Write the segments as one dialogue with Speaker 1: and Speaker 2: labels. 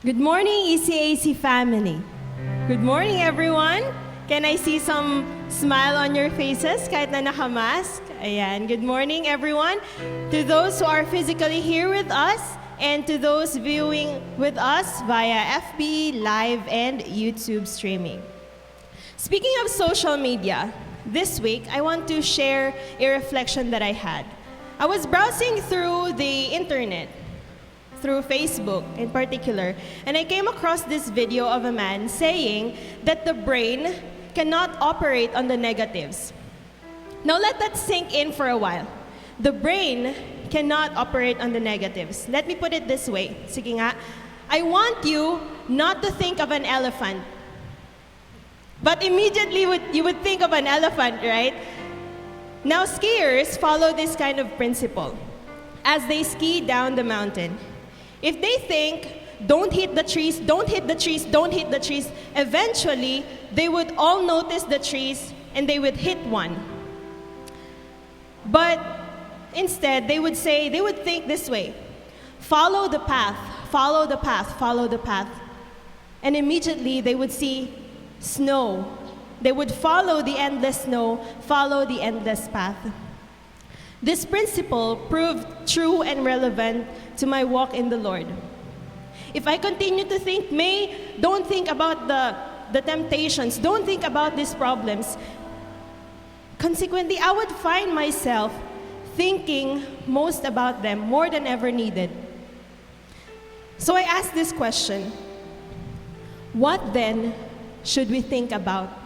Speaker 1: Good morning, ECAC family. Good morning, everyone. Can I see some smile on your faces kahit na nakamask? Ayan. Good morning, everyone. To those who are physically here with us and to those viewing with us via FB, Live, and YouTube streaming. Speaking of social media, this week I want to share a reflection that I had. I was browsing through the internet, through Facebook in particular, and I came across this video of a man saying that the brain cannot operate on the negatives. Now let that sink in for a while. The brain cannot operate on the negatives. Let me put it this way. Sige nga. I want you not to think of an elephant. But immediately you would think of an elephant, right? Now skiers follow this kind of principle as they ski down the mountain. If they think, don't hit the trees, don't hit the trees, don't hit the trees, eventually they would all notice the trees and they would hit one. But instead, they would think this way: follow the path, follow the path, follow the path. And immediately they would see snow. They would follow the endless snow, follow the endless path. This principle proved true and relevant to my walk in the Lord. If I continue to think, don't think about the temptations, don't think about these problems, consequently, I would find myself thinking most about them more than ever needed. So I asked this question: what then should we think about?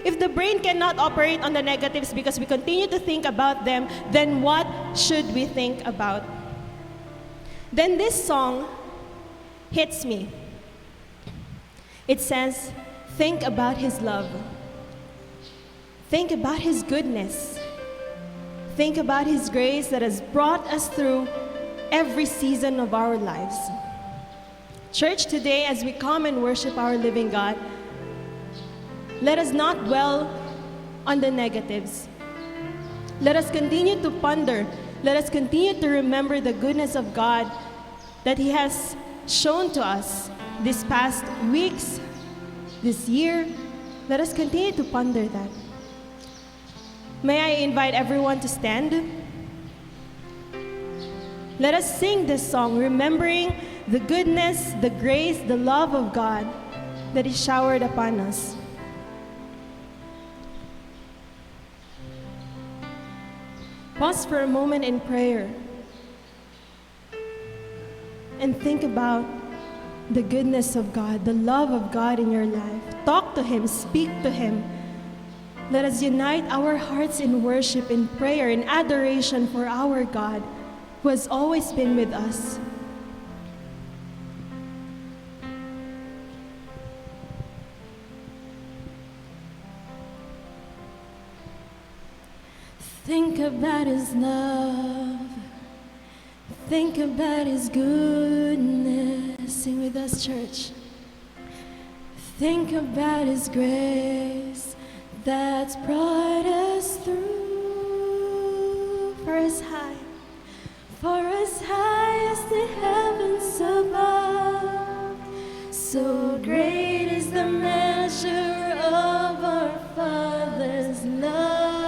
Speaker 1: If the brain cannot operate on the negatives because we continue to think about them, then what should we think about? Then this song hits me. It says, think about His love. Think about His goodness. Think about His grace that has brought us through every season of our lives. Church, today as we come and worship our living God, let us not dwell on the negatives. Let us continue to ponder. Let us continue to remember the goodness of God that He has shown to us these past weeks, this year. Let us continue to ponder that. May I invite everyone to stand? Let us sing this song, remembering the goodness, the grace, the love of God that is showered upon us. Pause for a moment in prayer and think about the goodness of God, the love of God in your life. Talk to Him, speak to Him. Let us unite our hearts in worship, in prayer, in adoration for our God who has always been with us. Think about His love. Think about His goodness. Sing with us, church. Think about His grace that's brought us through. For as high as the heavens above, so great is the measure of our Father's love.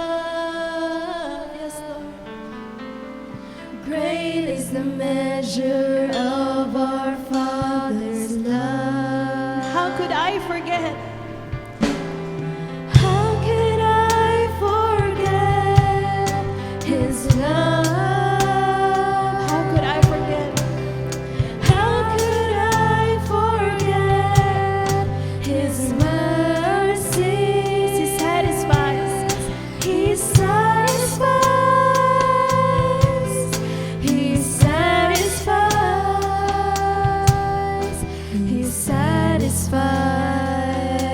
Speaker 1: Great is the measure of our Father's love. How could I forget? How could I forget His love? How could I forget? How could I forget His mercies? He satisfies. He satisfies. He satisfies. He satisfies.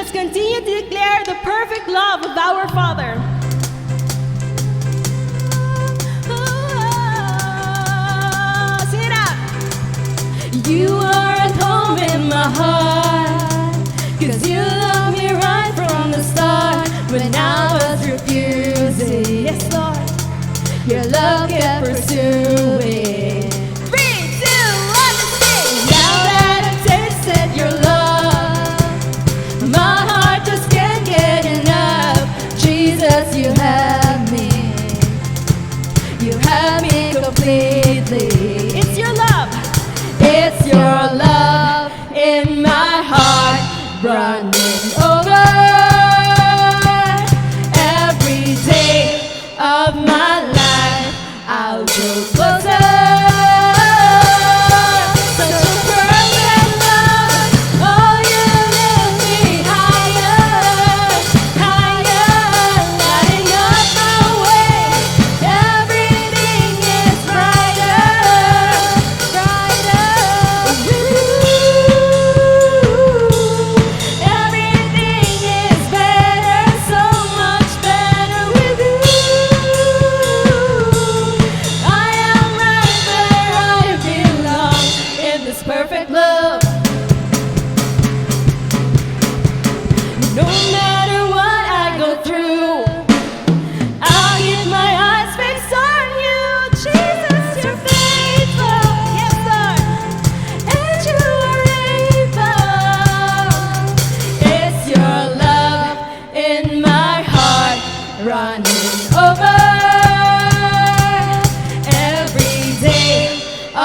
Speaker 1: Let's continue to declare the perfect love of our Father. Sing it out. You are at home in my heart, 'cause you loved me right from the start when I was refusing. Yes, Lord. Your love kept pursuing. 3, 2, 1, sing. Now that I've tasted your love, my heart just can't get enough. Jesus, you have me. You have me completely. It's your love. It's your love in my heart, running over. Every day of my life, I'll grow closer. Such a perfect love. Oh, you lift me higher, higher, lighting up my way. Everything is brighter, brighter with you. Everything is better, so much better with you. I am right where I belong in this perfect love. No matter what I go through, I'll keep my eyes fixed on you. Jesus, you're faithful. Yes, Lord. And you are able. It's your love in my heart, running over. Every day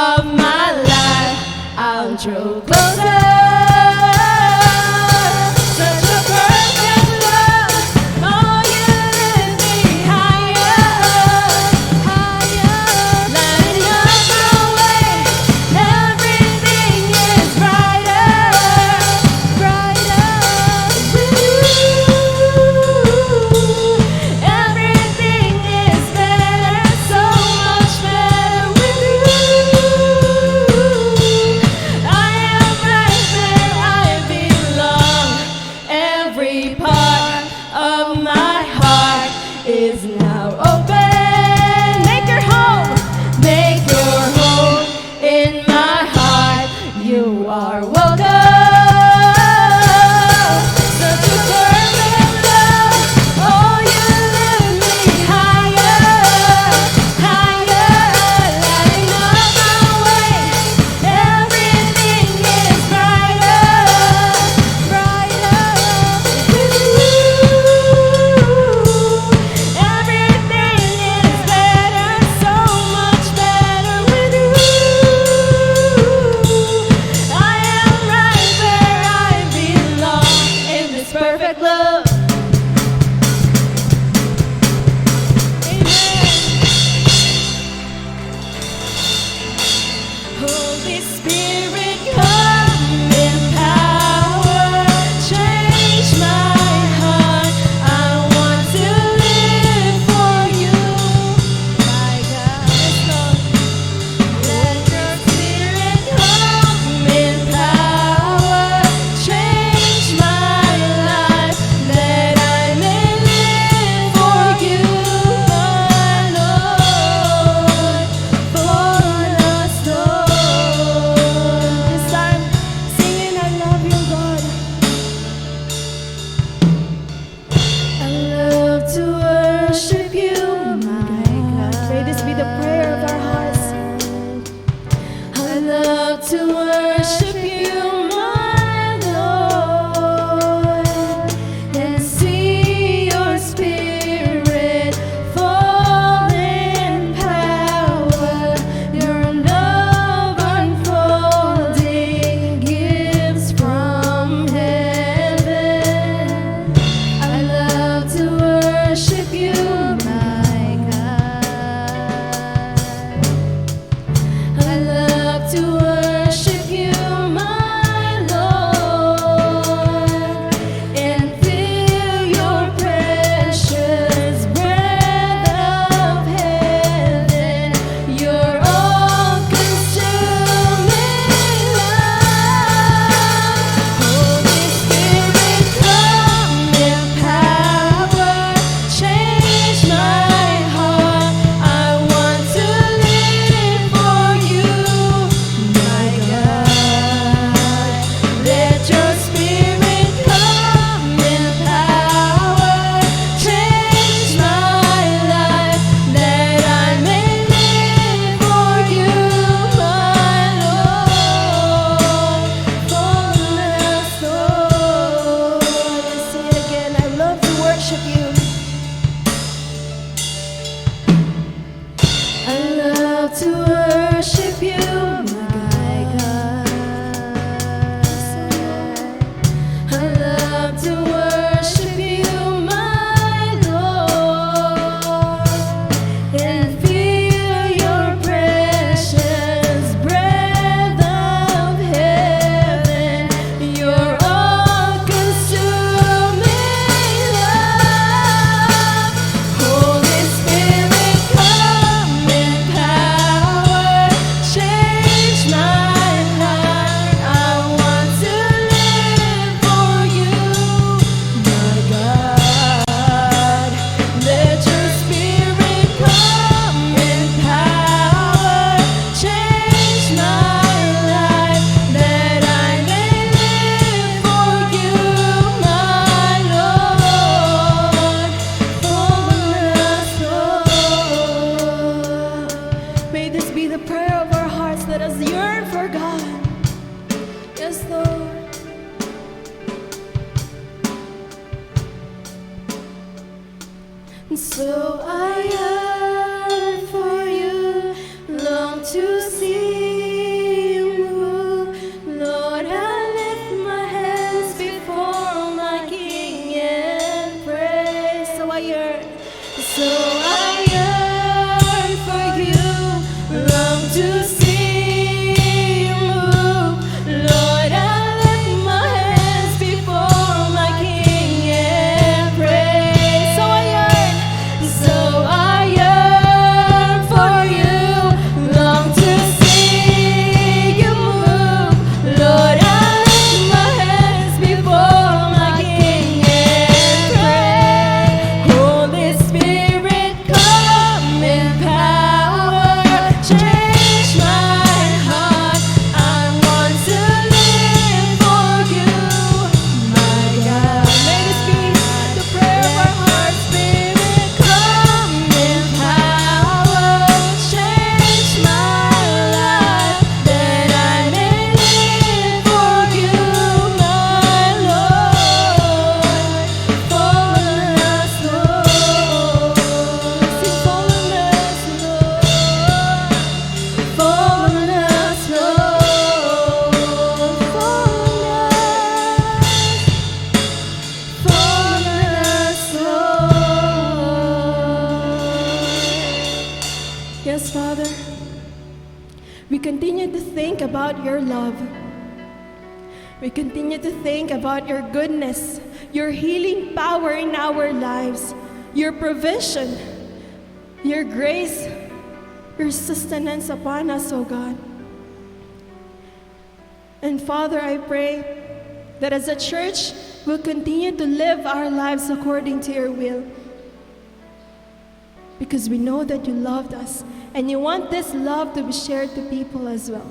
Speaker 1: of my life, I'll draw closer. Such a perfect love. Oh, you lift me higher, higher, lighting up my way. Everything is brighter, brighter with you. Everything is better, so much better with you. I am right where I belong. Every part of my heart is now open. Make your home. Make your home in my heart. You are welcome. Such a perfect love. Oh, you lift me higher, higher, lighting up my way. Everything is brighter, brighter with you. Everything is better, so much better with you. I am right where I belong in this perfect love. Amen. Holy Spirit, come in power, change my heart. I want to live for you, my God. Yes, Lord. Let your Spirit come in power, change my life. So I yearn for you, long to see you move. Lord, I lift my hands before my King and pray. So I yearn for you, long to see you move. Lord, I lift my hands before my King and pray. So I yearn for you, long to see you move. Lord, I lift my hands before my King and pray. Holy Spirit, come in power, change my heart. I want to live for you, my God. May this be the prayer of our hearts. Spirit, come in power, change my life, that I may live for you, my Lord. Fall on us, Lord. Sing, fall on us, Lord. Fall on us, Lord. Fall on us, Lord. Yes, Father. We continue to think about your love. We continue to think about your goodness, your healing power in our lives, your provision, your grace, your sustenance upon us, O God. And Father, I pray that as a church, we'll continue to live our lives according to your will. Because we know that you loved us and you want this love to be shared to people as well.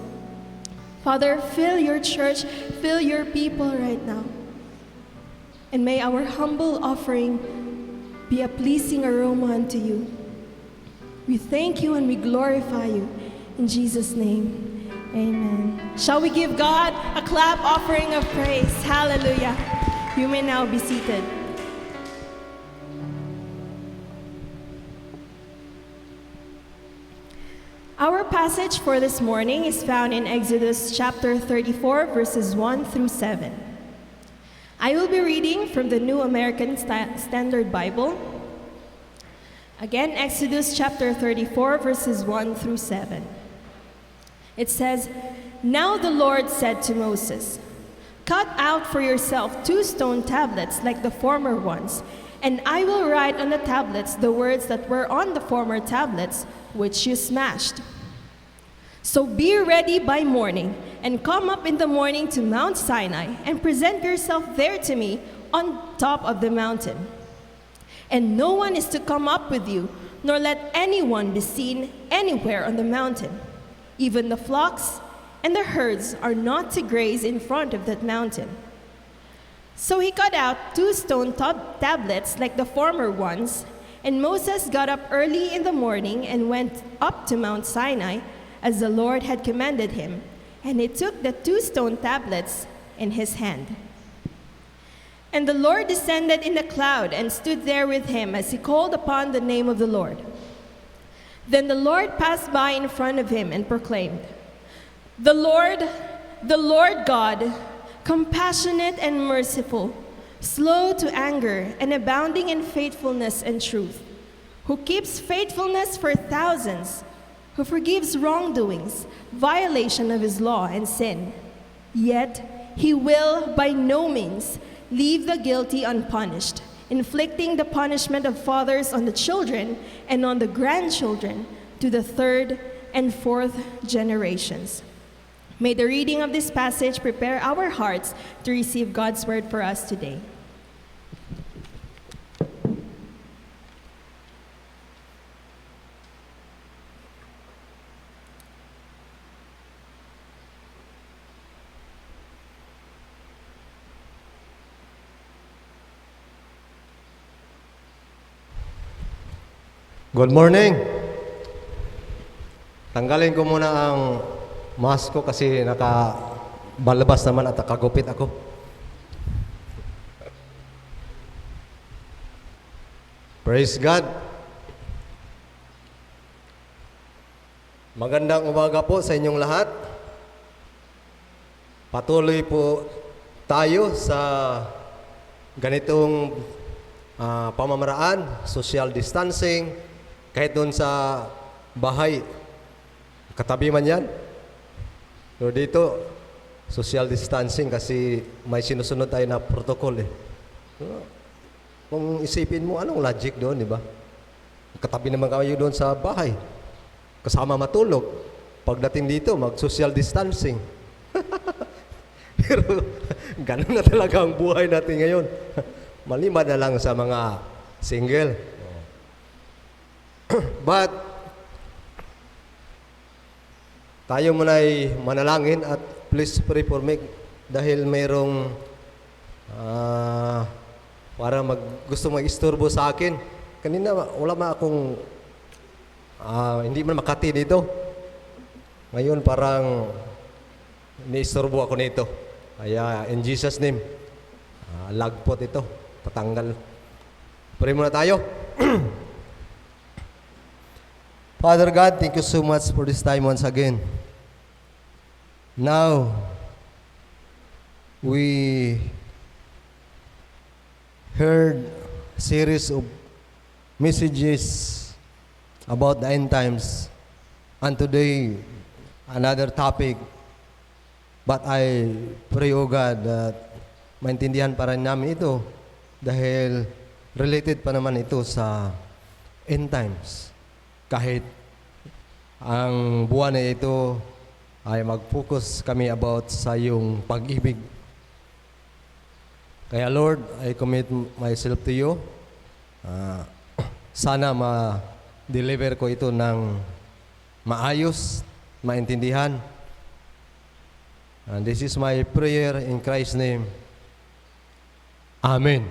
Speaker 1: Father, fill your church, fill your people right now. And may our humble offering be a pleasing aroma unto you. We thank you and we glorify you. In Jesus' name, amen. Shall we give God a clap offering of praise? Hallelujah. You may now be seated. Our passage for this morning is found in Exodus chapter 34, verses 1 through 7. I will be reading from the New American Standard Bible. Again, Exodus chapter 34, verses 1 through 7. It says, "Now the Lord said to Moses, 'Cut out for yourself 2 stone tablets like the former ones, and I will write on the tablets the words that were on the former tablets, which you smashed. So be ready by morning, and come up in the morning to Mount Sinai, and present yourself there to me on top of the mountain. And no one is to come up with you, nor let anyone be seen anywhere on the mountain. Even the flocks and the herds are not to graze in front of that mountain.' So he cut out 2 stone tablets like the former ones, and Moses got up early in the morning and went up to Mount Sinai, as the Lord had commanded him, and he took the 2 stone tablets in his hand. And the Lord descended in a cloud and stood there with him as he called upon the name of the Lord. Then the Lord passed by in front of him and proclaimed, 'The Lord God, compassionate and merciful, slow to anger and abounding in faithfulness and truth, who keeps faithfulness for thousands, who forgives wrongdoings, violation of his law and sin. Yet he will by no means leave the guilty unpunished, inflicting the punishment of fathers on the children and on the grandchildren to the 3rd and 4th generations.'" May the reading of this passage prepare our hearts to receive God's word for us today.
Speaker 2: Good morning. Tanggalin ko muna ang mask ko kasi nakabalabas naman at nakagupit ako. Praise God. Magandang umaga po sa inyong lahat. Patuloy po tayo sa ganitong pamamaraan, social distancing, kahit doon sa bahay. Katabi man yan. Pero dito, social distancing kasi may sinusunod tayo na protocol eh. Kung isipin mo, anong logic doon, di ba? Katabi naman kayo doon sa bahay. Kasama matulog. Pagdating dito, mag-social distancing. Pero, ganun na talaga ang buhay natin ngayon. Maliban na lang sa mga single. But, tayo muna'y manalangin at please pray for me dahil mayroong gusto mag-istorbo sa akin. Kanina wala man akong hindi man makati dito. Ngayon parang ni-istorbo ako nito. Kaya in Jesus name, lagpot ito. Tatanggal. Pray muna tayo. Father God, thank you so much for this time once again. Now, we heard series of messages about the end times, and today another topic. But I pray, O God, that maintindihan pa rin namin ito dahil related pa naman ito sa end times. Kahit ang buwan na ito ay mag-focus kami about sa iyong pag-ibig. Kaya Lord, I commit myself to you. Sana ma-deliver ko ito ng maayos, maintindihan. And this is my prayer in Christ's name. Amen.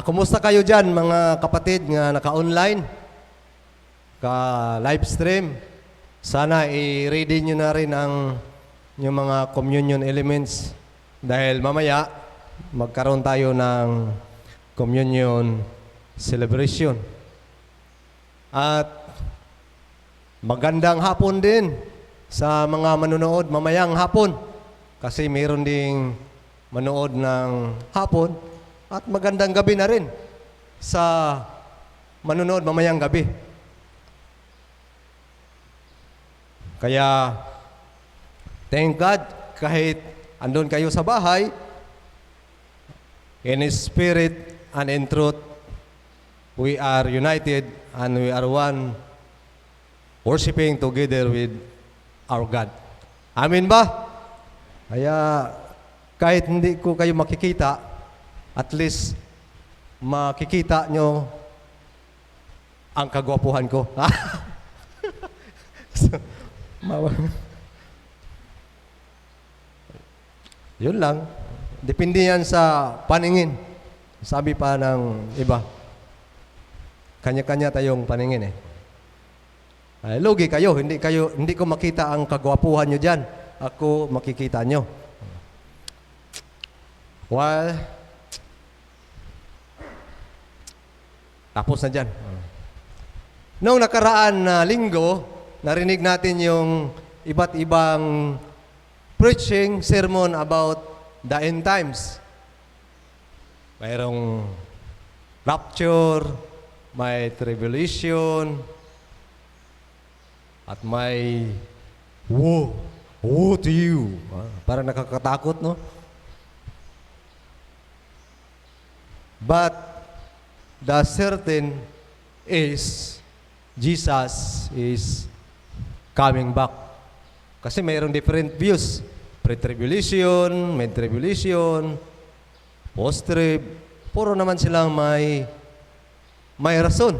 Speaker 2: Kumusta kayo dyan mga kapatid nga naka-online, ka-live stream? Sana i-ready nyo na rin ang yung mga communion elements dahil mamaya magkaroon tayo ng communion celebration. At magandang hapon din sa mga manonood mamayang hapon kasi mayroon ding manood ng hapon at magandang gabi na rin sa manonood mamayang gabi. Kaya thank God, kahit andun kayo sa bahay, in spirit and in truth, we are united and we are one, worshiping together with our God. Amen ba? Kaya kahit hindi ko kayo makikita, at least makikita nyo ang kagwapuhan ko. Yun lang. Depende yan sa paningin. Sabi pa ng iba, kanya-kanya tayong paningin eh. Lugi kayo, hindi ko makita ang kagwapuhan nyo dyan. Ako makikita nyo. Well, tapos na dyan. Noong nakaraan na linggo, narinig natin yung iba't ibang preaching, sermon about the end times. Mayroong rapture, may tribulation, at may woe to you. Parang nakakatakot, no? But the certain is Jesus is coming back. Kasi mayroong different views. Pre-tribulation, mid-tribulation, post-trib. Puro naman silang may rason.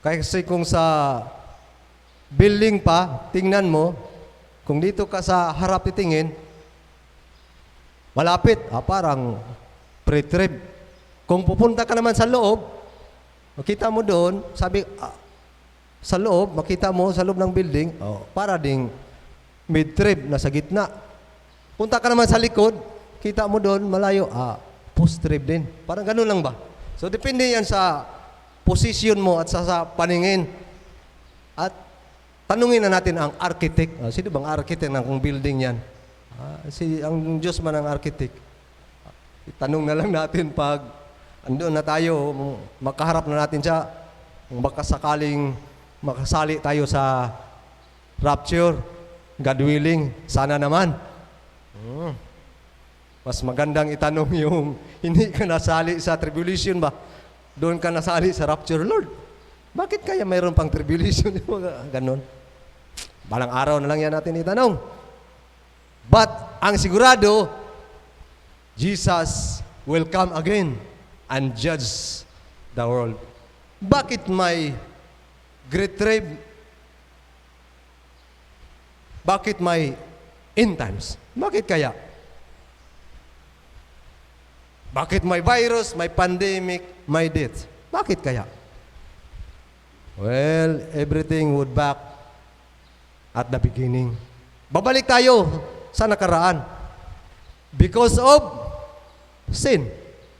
Speaker 2: Kasi kung sa building pa, tingnan mo, kung dito ka sa harap titingin, malapit, parang pre-trib. Kung pupunta ka naman sa loob, makita mo doon, sabi, sa loob, makita mo sa loob ng building, para ding mid-trib, nasa gitna. Punta ka naman sa likod, kita mo doon, malayo, post-trib din. Parang ganun lang ba? So, depende yan sa position mo at sa paningin. At tanungin na natin ang architect. Sino bang architect ng kung building yan? Ang Diyos man ang architect. Itanong na lang natin pag andun na tayo, makaharap na natin siya, kung baka sakaling makasali tayo sa rapture, God willing, sana naman. Mas magandang itanong yung hindi ka nasali sa tribulation ba? Doon ka nasali sa rapture, Lord. Bakit kaya mayroon pang tribulation? Ganon. Balang araw na lang yan natin itanong. But, ang sigurado, Jesus will come again and judge the world. Bakit may great trib? Bakit may end times? Bakit kaya? Bakit may virus, may pandemic, may death? Bakit kaya? Well, everything would back at the beginning. Babalik tayo sa nakaraan. Because of sin.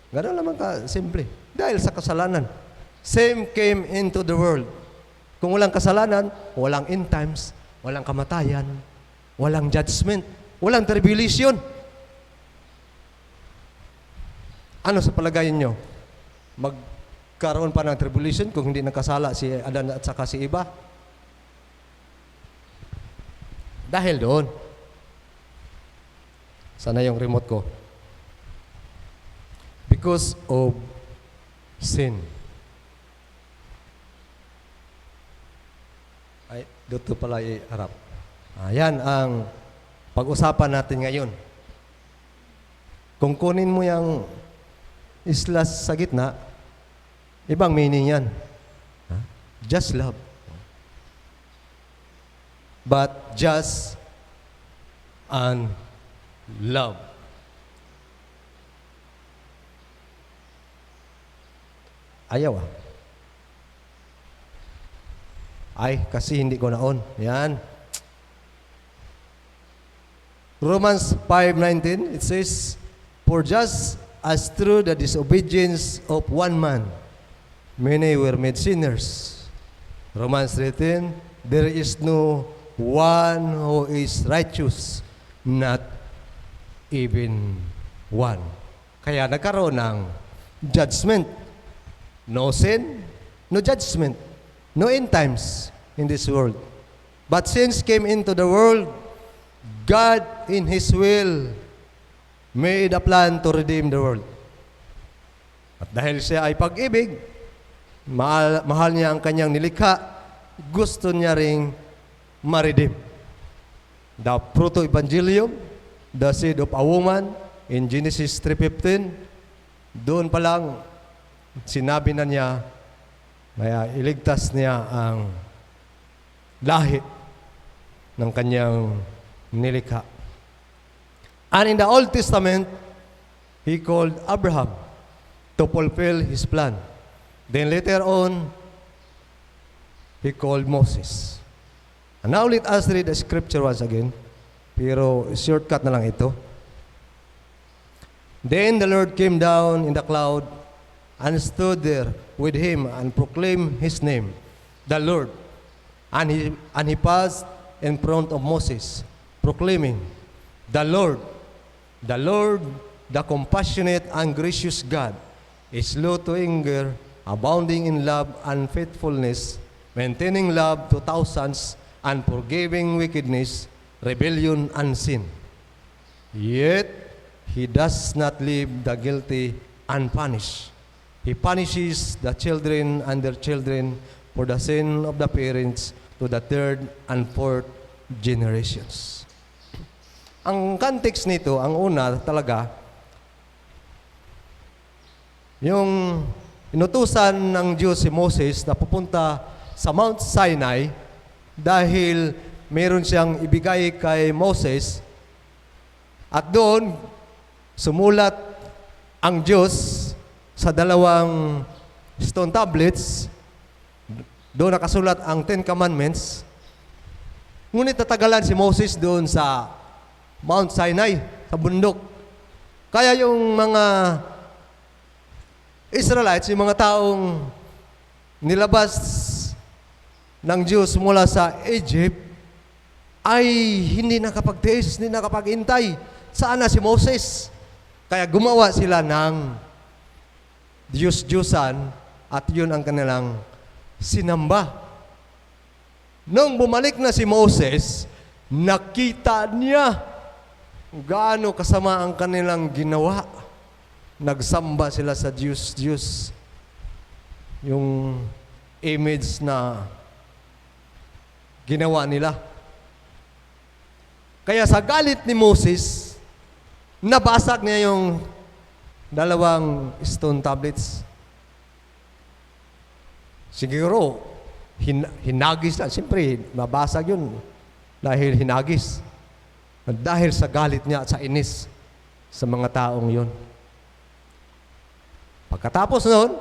Speaker 2: Ganun naman ka, simple. Dahil sa kasalanan. Sin came into the world. Kung walang kasalanan, walang end times, walang kamatayan, walang judgment, walang tribulation. Ano sa palagay niyo? Magkaroon pa ng tribulation kung hindi nakasala si Adan at saka si Eva? Dahil doon. Sana yung remote ko. Because of sin. Ay, dito pala i-harap. Ayan ang pag-usapan natin ngayon. Kung kunin mo yung islas sa gitna, ibang meaning yan. Just love. But just and love. Ayaw Ay, kasi hindi ko naon. Yan. Romans 5:19, it says, for just as through the disobedience of one man, many were made sinners. Romans 3:10, there is no one who is righteous, not even one. Kaya nagkaroon ng judgment. No sin, no judgment, no end times in this world. But since came into the world, God in His will made a plan to redeem the world. At dahil siya ay pag-ibig, mahal niya ang kanyang nilikha, gusto niya ring ma-redeem. The proto evangelium, the seed of a woman, in Genesis 3:15, doon pa lang sinabi na niya, maya iligtas niya ang lahi ng kanyang nilikha. And in the Old Testament, He called Abraham to fulfill His plan. Then later on, He called Moses. And now let us read the scripture once again. Pero shortcut na lang ito. Then the Lord came down in the cloud and stood there with him and proclaimed his name, the Lord. And he passed in front of Moses, proclaiming, the Lord, the compassionate and gracious God, is slow to anger, abounding in love and faithfulness, maintaining love to thousands, and forgiving wickedness, rebellion, and sin. Yet, He does not leave the guilty unpunished. He punishes the children and their children for the sin of the parents to the third and fourth generations. Ang context nito, ang una talaga, yung inutusan ng Diyos si Moses na pupunta sa Mount Sinai dahil meron siyang ibigay kay Moses at doon sumulat ang Diyos sa dalawang stone tablets. Doon nakasulat ang Ten Commandments. Ngunit tatagalan si Moses doon sa Mount Sinai, sa bundok. Kaya yung mga Israelites, yung mga taong nilabas ng Diyos mula sa Egypt, ay hindi nakapagtiis, hindi nakapaghintay. Saan na si Moses? Kaya gumawa sila ng Diyos-Diyosan at yun ang kanilang sinamba. Nung bumalik na si Moses, nakita niya gaano kasama ang kanilang ginawa. Nagsamba sila sa Diyos-Diyos. Yung image na ginawa nila. Kaya sa galit ni Moses, nabasag niya yung 2 stone tablets. Siguro, hinagis na. Siyempre, mabasag yun dahil hinagis. Dahil sa galit niya at sa inis sa mga taong yun. Pagkatapos noon,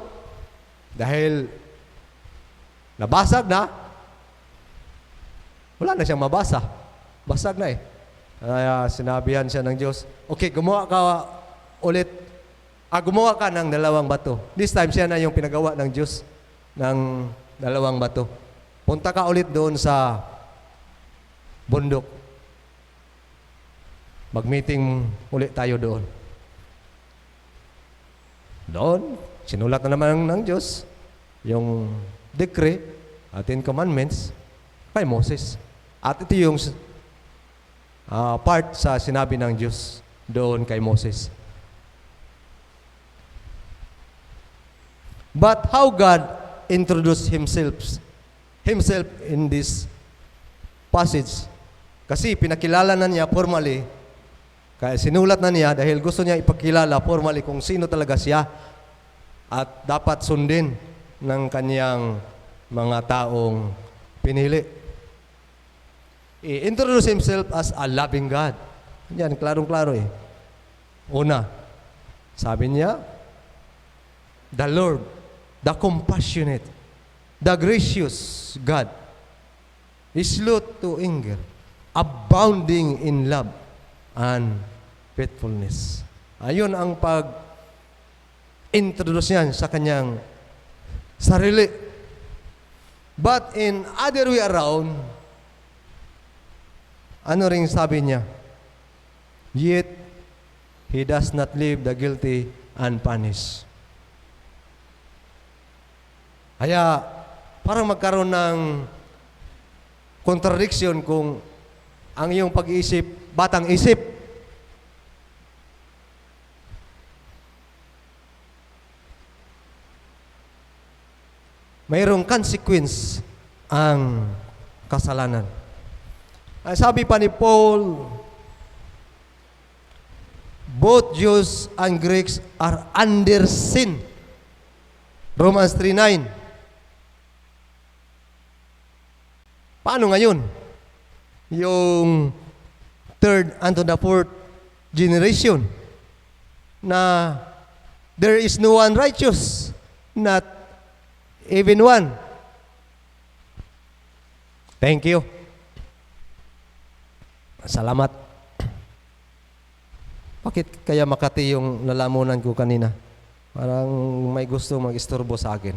Speaker 2: dahil nabasag na, wala na siyang mabasa. Basag na eh. Kaya sinabihan siya ng Diyos, okay, gumawa ka ulit. Gumawa ka ng 2 bato. This time, siya na yung pinagawa ng Diyos ng 2 bato. Punta ka ulit doon sa bundok. Mag-meeting ulit tayo doon. Doon, sinulat na naman ng Diyos yung decree at 10 commandments kay Moses. At ito yung part sa sinabi ng Diyos doon kay Moses. But how God introduced Himself in this passage? Kasi pinakilala na niya formally. Kaya sinulat na niya dahil gusto niya ipakilala formally kung sino talaga siya at dapat sundin ng kanyang mga taong pinili. I-introduce Himself as a loving God. Yan, klarong-klaro eh. Una, sabi niya, the Lord, the compassionate, the gracious God, is slow to anger, abounding in love and faithfulness. Ayun ang pag-introduce niyan sa kanyang sarili. But in other way around, ano ring sabi niya? Yet, He does not leave the guilty unpunished. Kaya, parang magkaroon ng contradiction kung ang iyong pag-iisip, batang isip. Mayroong consequence ang kasalanan. Ay, sabi pa ni Paul, both Jews and Greeks are under sin. Romans 3:9. Paano ngayon? Yung third unto the fourth generation na there is no one righteous, not even one. Thank you. Salamat. Bakit kaya Makati yung nalamunan ko kanina? Parang may gusto mag-istorbo sa akin.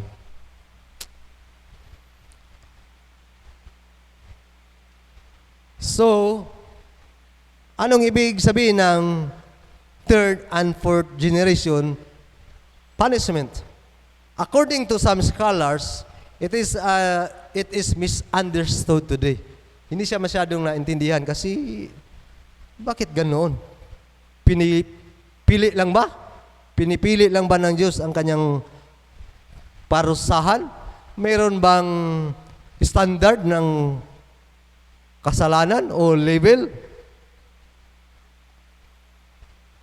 Speaker 2: So, anong ibig sabihin ng third and fourth generation punishment? According to some scholars, it is misunderstood today. Hindi siya masyadong naintindihan kasi bakit ganoon? Pinipili lang ba? Pinipili lang ba ng Diyos ang kanyang parusahan? Mayroon bang standard ng kasalanan o level?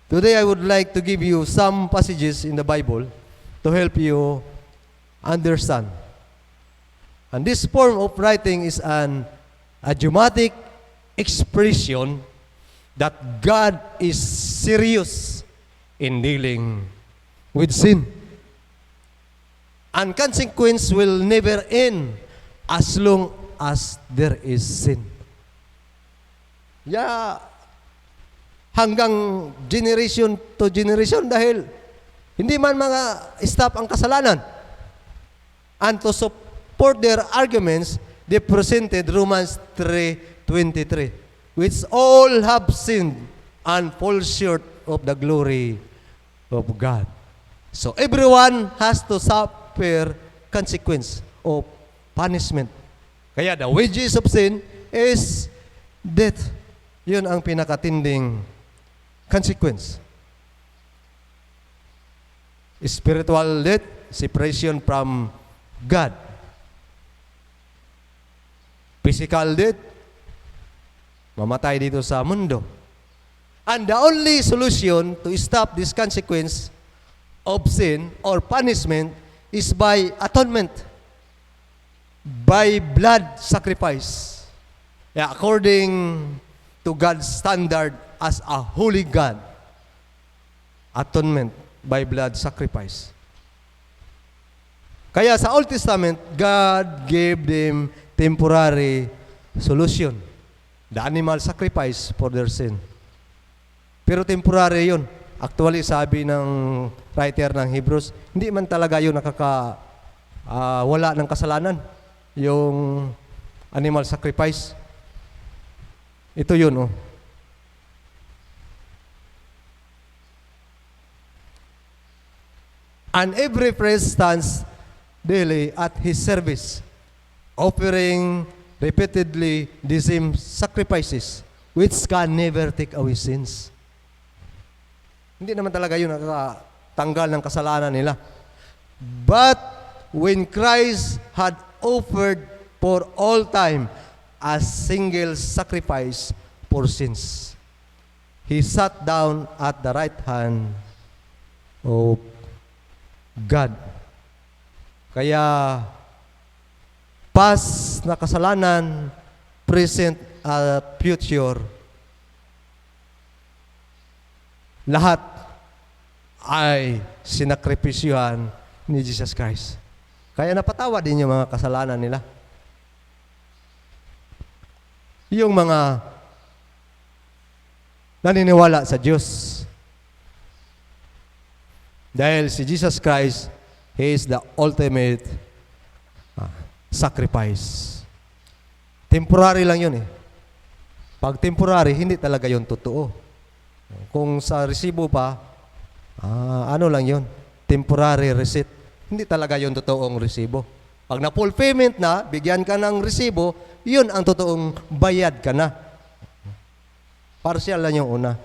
Speaker 2: Today, I would like to give you some passages in the Bible to help you understand. And this form of writing is an idiomatic expression that God is serious in dealing with sin. And consequence will never end as long as there is sin. Hanggang generation to generation dahil Hindi man mga stop ang kasalanan. And to support their arguments, they presented Romans 3:23, which all have sinned and fall short of the glory of God. So everyone has to suffer consequence of punishment. Kaya the wages of sin is death. Yun ang pinakatinding consequence. Spiritual death, separation from God. Physical death, mamatay dito sa mundo. And the only solution to stop this consequence of sin or punishment is by atonement, by blood sacrifice. Yeah, according to God's standard as a holy God, atonement by blood sacrifice. Kaya sa Old Testament, God gave them temporary solution, the animal sacrifice for their sin. Pero temporary yun. Actually, sabi ng writer ng Hebrews, hindi man talaga yun wala ng kasalanan, yung animal sacrifice. Ito yun, oh. And every priest stands daily at his service, offering repeatedly the same sacrifices, which can never take away sins. Hindi naman talaga yun nakatanggal ng kasalanan nila. But when Christ had offered for all time a single sacrifice for sins, He sat down at the right hand of God. Kaya past na kasalanan, present at future, lahat ay sinakripisyuhan ni Jesus Christ. Kaya napatawa din yung mga kasalanan nila. Yung mga naniniwala sa Diyos. Dahil si Jesus Christ, He is the ultimate sacrifice. Temporary lang yun eh. Pag temporary, hindi talaga yun totoo. Kung sa resibo pa, ano lang yun? Temporary receipt. Hindi talaga yun totoong resibo. Pag na-full payment na, bigyan ka ng resibo, yun ang totoong bayad ka na. Partial lang yung una.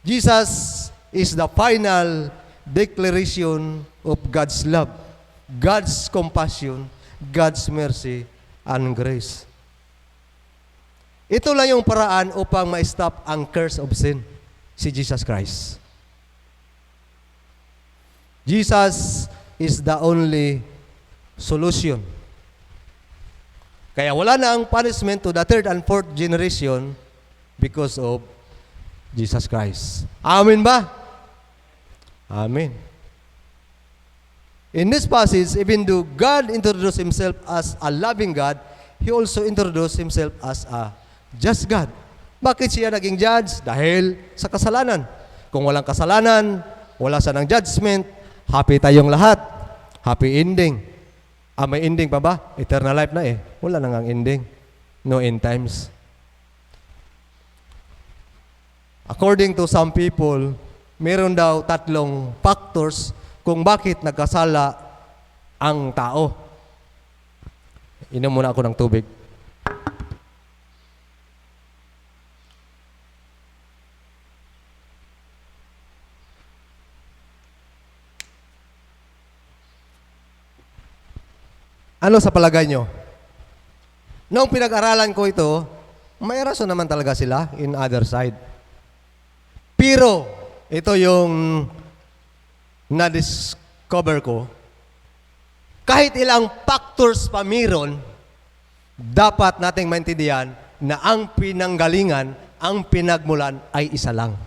Speaker 2: Jesus is the final declaration of God's love, God's compassion, God's mercy, and grace. Ito lang yung paraan upang ma-stop ang curse of sin, si Jesus Christ. Jesus is the only solution. Kaya wala na ang punishment to the third and fourth generation because of Jesus Christ. Amen ba? Amen. In this passage, even though God introduced Himself as a loving God, He also introduced Himself as a just God. Bakit siya naging judge? Dahil sa kasalanan. Kung walang kasalanan, wala sa ng judgment, happy tayong lahat. Happy ending. May ending pa ba? Eternal life na eh. Wala nang ang ending. No end times. According to some people, meron daw 3 factors kung bakit nagkasala ang tao. Inom muna ako ng tubig. Ano sa palagay nyo? Noong pinag-aralan ko ito, may rason naman talaga sila in other side. Pero, ito yung na-discover ko, kahit ilang factors pa meron, dapat nating maintindihan na ang pinanggalingan, ang pinagmulan ay isa lang.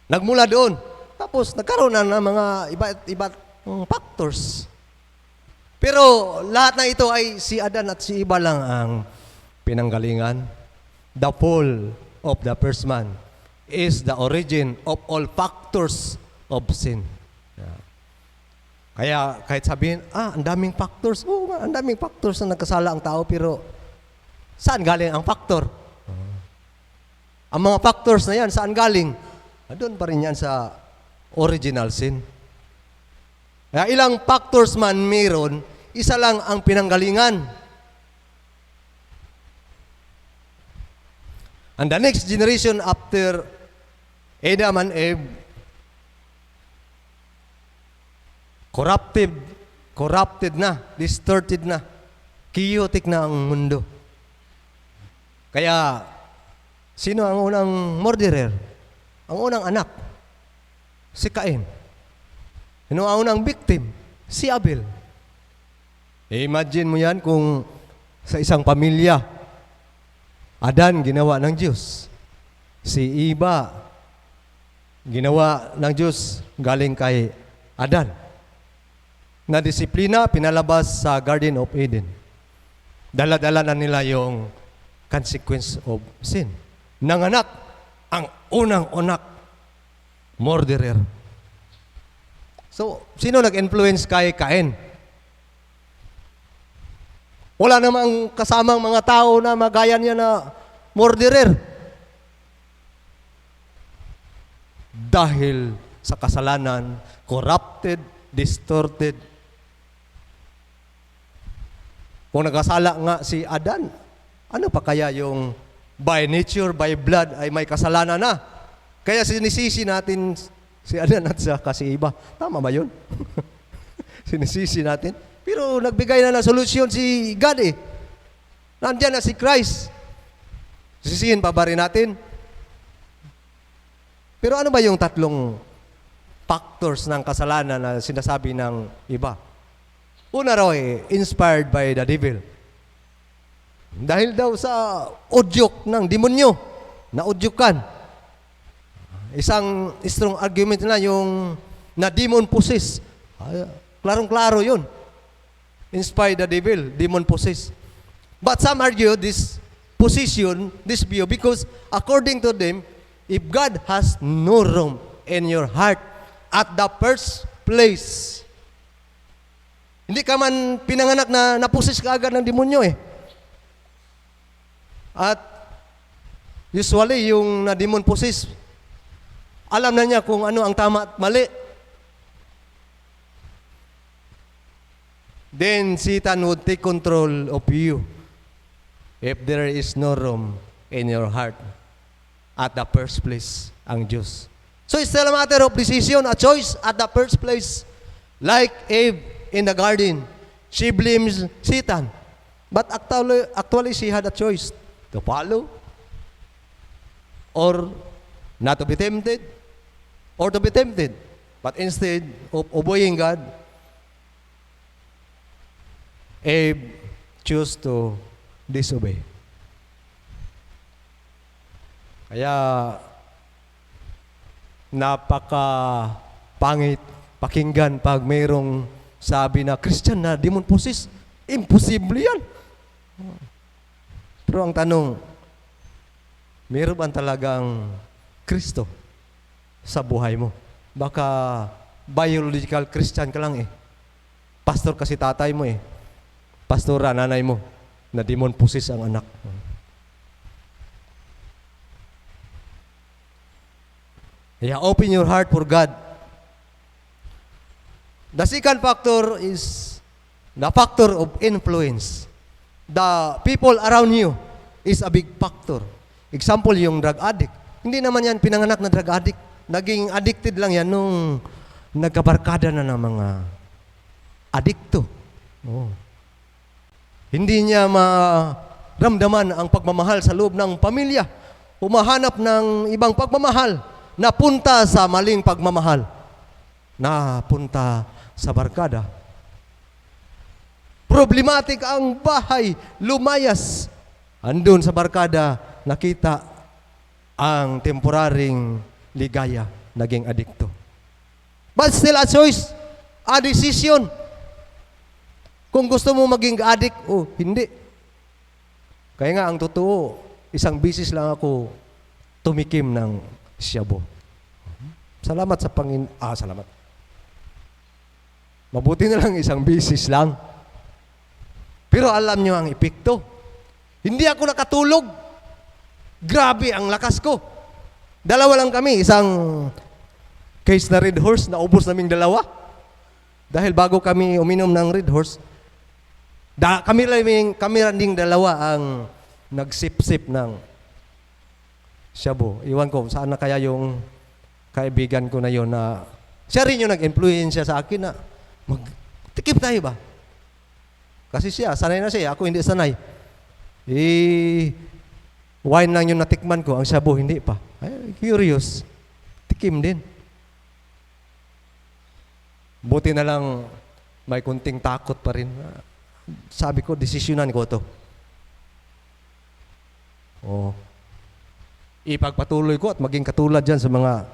Speaker 2: Nagmula doon. Tapos, nagkaroon na ng mga iba't factors. Pero lahat na ito ay si Adan at si Eva lang ang pinanggalingan. The fall of the first man is the origin of all factors of sin. Yeah. Kaya kahit sabihin, ang daming factors. Oo nga, ang daming factors na nagkasala ang tao, pero saan galing ang factor? Ang mga factors na yan, saan galing? Doon pa rin yan sa original sin. Kaya ilang factors man meron, isa lang ang pinanggalingan. And the next generation after Adam and Eve, corrupted na, distorted na, chaotic na ang mundo. Kaya, sino ang unang murderer? Ang unang anak, si Cain. Sino ang unang victim? Si Abel. Imagine mo yan kung sa isang pamilya, Adan ginawa ng Diyos. Si Eva, ginawa ng Diyos galing kay Adan. Na disiplina, pinalabas sa Garden of Eden. Dala-dala na nila yung consequence of sin. Nanganak ang unang anak, murderer. So, sino nag-influence kay Cain? Wala namang kasamang mga tao na magaya niya na murderer. Dahil sa kasalanan, corrupted, distorted. Kung nagkasala nga si Adan, ano pa kaya yung by nature, by blood ay may kasalanan na? Kaya sinisisi natin si Adan at saka si Eva. Tama ba yun? Sinisisi natin. Pero nagbigay na ng solusyon si God eh. Nandiyan na si Christ. Sisihin pa ba rin natin? Pero ano ba yung tatlong factors ng kasalanan na sinasabi ng iba? Una raw inspired by the devil. Dahil daw sa udyok ng demonyo, naudyukan. Isang strong argument na yung na demon possessed. Klarong-klaro yun. Inspired the devil, demon possessed. But some argue this position, this view, because according to them, if God has no room in your heart at the first place, hindi ka man pinanganak na napusis ka agad ng demonyo eh. At usually yung na demon possessed, alam na niya kung ano ang tama at mali. Then Satan would take control of you if there is no room in your heart at the first place ang Diyos. So it's still a matter of decision, a choice at the first place. Like Eve in the garden, she blames Satan. But actually she had a choice to follow or not to be tempted or to be tempted. But instead of obeying God, Eve chose to disobey. Kaya napaka-pangit pakinggan pag mayroong sabi na Christian na demon possessed. Imposible yan. Pero ang tanong, mayroon ba talagang Kristo sa buhay mo? Baka biological Christian ka lang eh. Pastor kasi tatay mo eh. Pastora, nanay mo, na demon possessed ang anak. Kaya open your heart for God. The second factor is the factor of influence. The people around you is a big factor. Example, yung drug addict. Hindi naman yan pinanganak na drug addict. Naging addicted lang yan nung nagkabarkada na ng mga adikto. Oh. Hindi niya maramdaman ang pagmamahal sa loob ng pamilya. Humahanap ng ibang pagmamahal. Napunta sa maling pagmamahal. Napunta sa barkada. Problematic ang bahay. Lumayas. Andun sa barkada, nakita ang temporaring ligaya. Naging adikto. But still a choice. A decision. Kung gusto mo maging addict, hindi. Kaya nga, ang totoo, isang bisis lang ako tumikim ng Shabu. Salamat sa salamat. Mabuti na lang isang bisis lang. Pero alam nyo ang epekto. Hindi ako nakatulog. Grabe ang lakas ko. Dalawa lang kami. Isang case na Red Horse, naubos naming dalawa. Dahil bago kami uminom ng Red Horse, kami rin dalawa ang nagsip-sip ng shabu. Iwan ko, saan na kaya yung kaibigan ko na yon na siya rin yung nag-influensya sa akin na magtikim tayo ba? Kasi siya, sanay na siya, ako hindi sanay. Wine lang yung natikman ko, ang shabu hindi pa. Ay, curious. Tikim din. Buti na lang may kunting takot pa rin. Sabi ko, desisyonan ko to. Ipagpatuloy ko at maging katulad dyan sa mga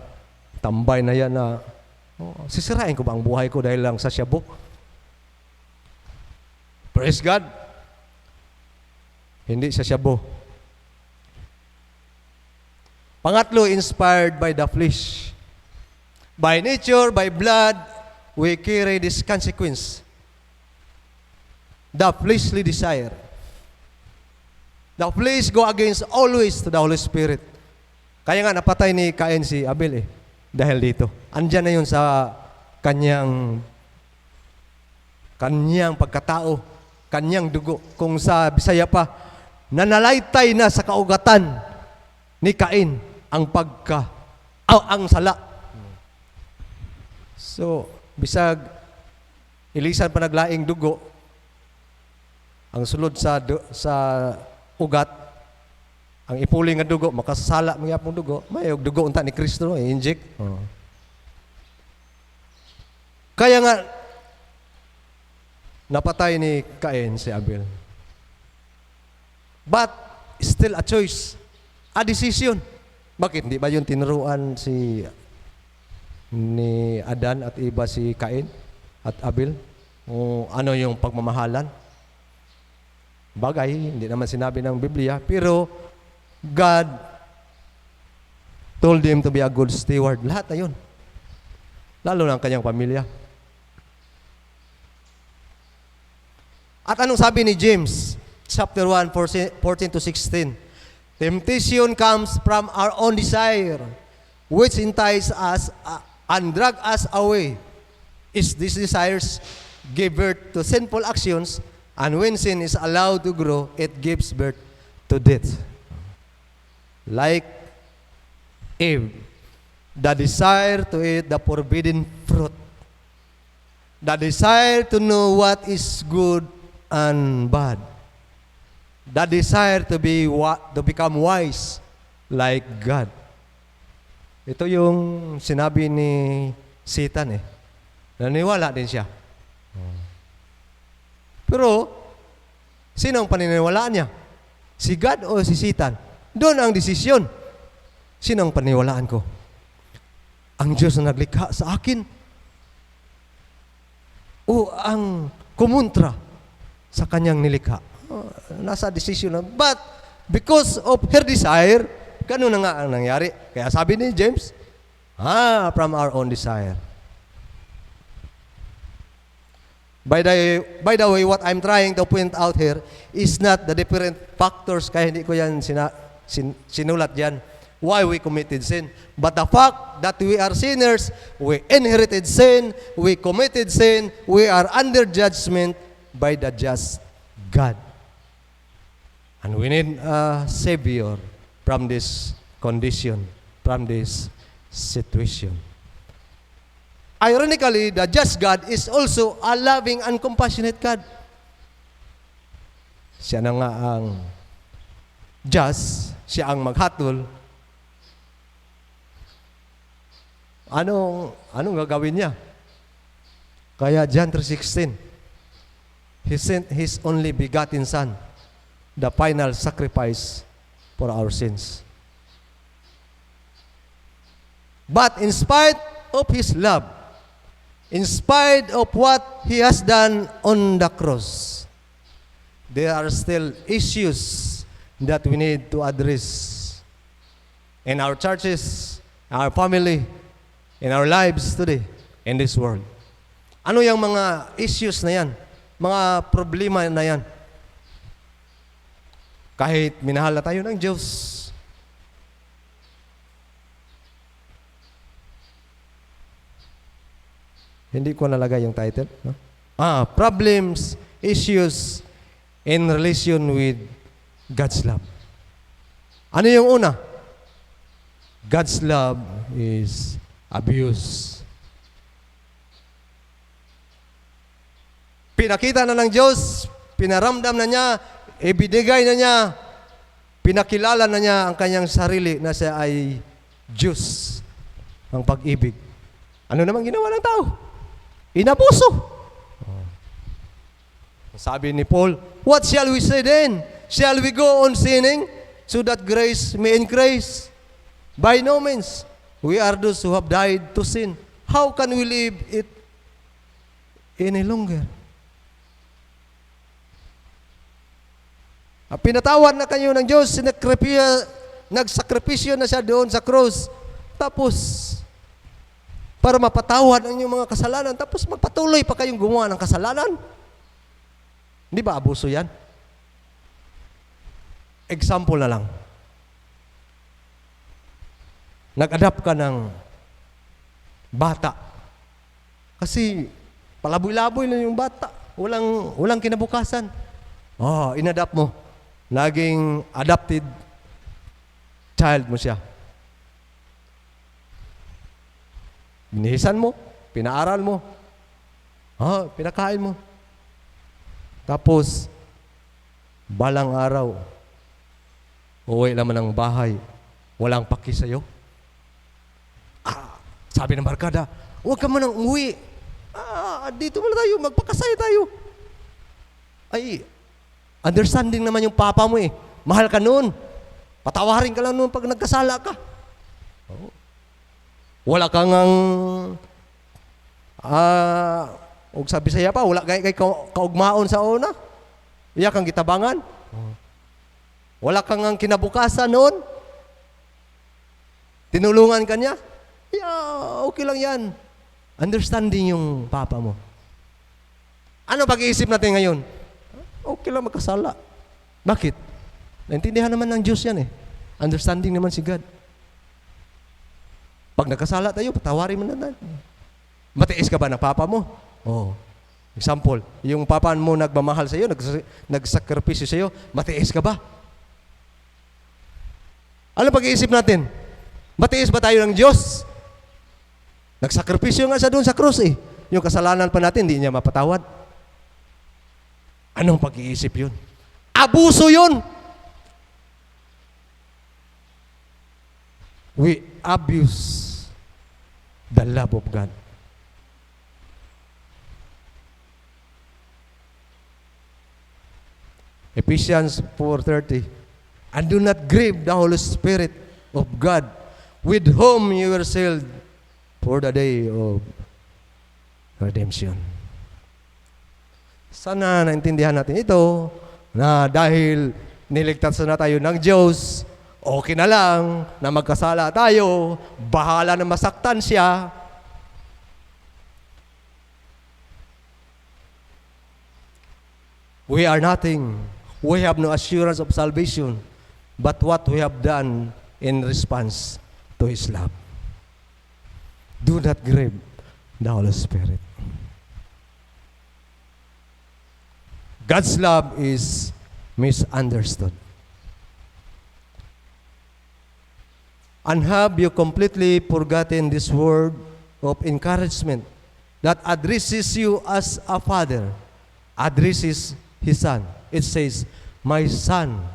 Speaker 2: tambay na yan na sisirain ko ba ang buhay ko dahil lang sa shabu? Praise God. Hindi sa shabu. Pangatlo, inspired by the flesh. By nature, by blood, we carry this consequence. The fleshly desire. The flesh go against always to the Holy Spirit. Kaya nga napatay ni Cain si Abel dahil dito. Andyan na yun sa kanyang pagkatao, kanyang dugo. Kung sa Bisaya pa, nanalaytay na sa kaugatan ni Cain ang sala. So, bisag ilisan pa naglaing dugo, ang sulod sa ugat, ang ipuling nga dugo, makasala mga apong dugo, may dugo unta ni Kristo, i-inject. Kaya nga, napatay ni Cain si Abel. But, still a choice, a decision. Bakit? Hindi ba yun tinuruan ni Adan at iba si Cain at Abel? O ano yung pagmamahalan? Bagay, hindi naman sinabi ng Biblia, pero God told him to be a good steward. Lahat na yun. Lalo na ang kanyang pamilya. At anong sabi ni James, chapter 1, 14 to 16? Temptation comes from our own desire, which entices us and drag us away. These desires give birth to sinful actions, and when sin is allowed to grow, it gives birth to death. Like Eve, the desire to eat the forbidden fruit, the desire to know what is good and bad, the desire to become wise like God. Ito yung sinabi ni Satan Naniwala din siya. Pero, sino ang paniniwalaan niya? Si God o si Satan? Doon ang desisyon. Sino ang paniniwalaan ko? Ang Diyos na naglikha sa akin? O ang kumontra sa kanyang nilikha? Nasa desisyon na. But, because of her desire, ganun na nga ang nangyari. Kaya sabi ni James, from our own desire. By the way, what I'm trying to point out here is not the different factors, kaya hindi ko yan sinulat yan, why we committed sin. But the fact that we are sinners, we inherited sin, we committed sin, we are under judgment by the just God. And we need a Savior from this condition, from this situation. Ironically, the just God is also a loving and compassionate God. Siya na nga ang just, siya ang maghatol. Anong gagawin niya? Kaya John 3:16, He sent His only begotten Son, the final sacrifice for our sins. But in spite of His love, in spite of what He has done on the cross, there are still issues that we need to address. In our churches, our family, in our lives today, in this world. Ano yung mga issues na yan? Mga problema na yan? Kahit minahal na tayo ng Diyos, hindi ko nalagay yung title. No? Problems, issues in relation with God's love. Ano yung una? God's love is abuse. Pinakita na ng Diyos, pinaramdam na niya, ibinigay na niya, pinakilala na niya ang kanyang sarili na siya ay Diyos, ang pag-ibig. Ano naman ginawa ng tao? Inabuso. Sabi ni Paul, what shall we say then? Shall we go on sinning so that grace may increase? By no means. We are those who have died to sin. How can we live it any longer? Pinatawad na kayo ng Diyos, nagsakripisyo na siya doon sa cross. Tapos, para mapatawad ang inyong mga kasalanan, tapos magpatuloy pa kayong gumawa ng kasalanan. Hindi ba abuso yan? Example na lang. Nag-adapt ka ng bata. Kasi palaboy-laboy na yung bata. Walang kinabukasan. Inadapt mo. Naging adopted child mo siya. Binihisan mo, pinaaral mo, pinakain mo. Tapos, balang araw, uwi naman ng bahay, walang paki sa'yo. Sabi ng barkada, huwag ka man ang umuwi. Dito muna tayo, magpakasaya tayo. Ay, understanding naman yung papa mo eh. Mahal ka noon. Patawarin ka lang noon pag nagkasala ka. Wala kang og sabi saya pa, wala kay kaugmaon sa una. Iya kang gitabangan. Wala kang kinabukasan noon. Tinulungan ka niya. Okay lang yan. Understanding yung papa mo. Ano pag-iisip natin ngayon? Okay lang magkasala. Bakit? Naintindihan naman ng Diyos yan eh. Understanding naman si God. Pag nagkasala tayo, patawarin mo na natin. Matiis ka ba ng papa mo? Example, yung papa mo nagmamahal sa iyo, nagsakripisyo sa iyo, matiis ka ba? Ano pag-iisip natin? Matiis ba tayo ng Diyos? Nagsakripisyo nga siya doon sa krus eh. Yung kasalanan pa natin, hindi niya mapatawad. Anong pag-iisip yun? Abuso yun! We abuse the love of God. Ephesians 4:30. And do not grieve the Holy Spirit of God, with whom you were sealed for the day of redemption. Sana naintindihan natin ito, na dahil niligtas na tayo ng Diyos, okay na lang na magkasala tayo, bahala na masaktan siya. We are nothing. We have no assurance of salvation, but what we have done in response to His love. Do not grieve the Holy Spirit. God's love is misunderstood. And have you completely forgotten this word of encouragement that addresses you as a father, addresses his son? It says, "My son,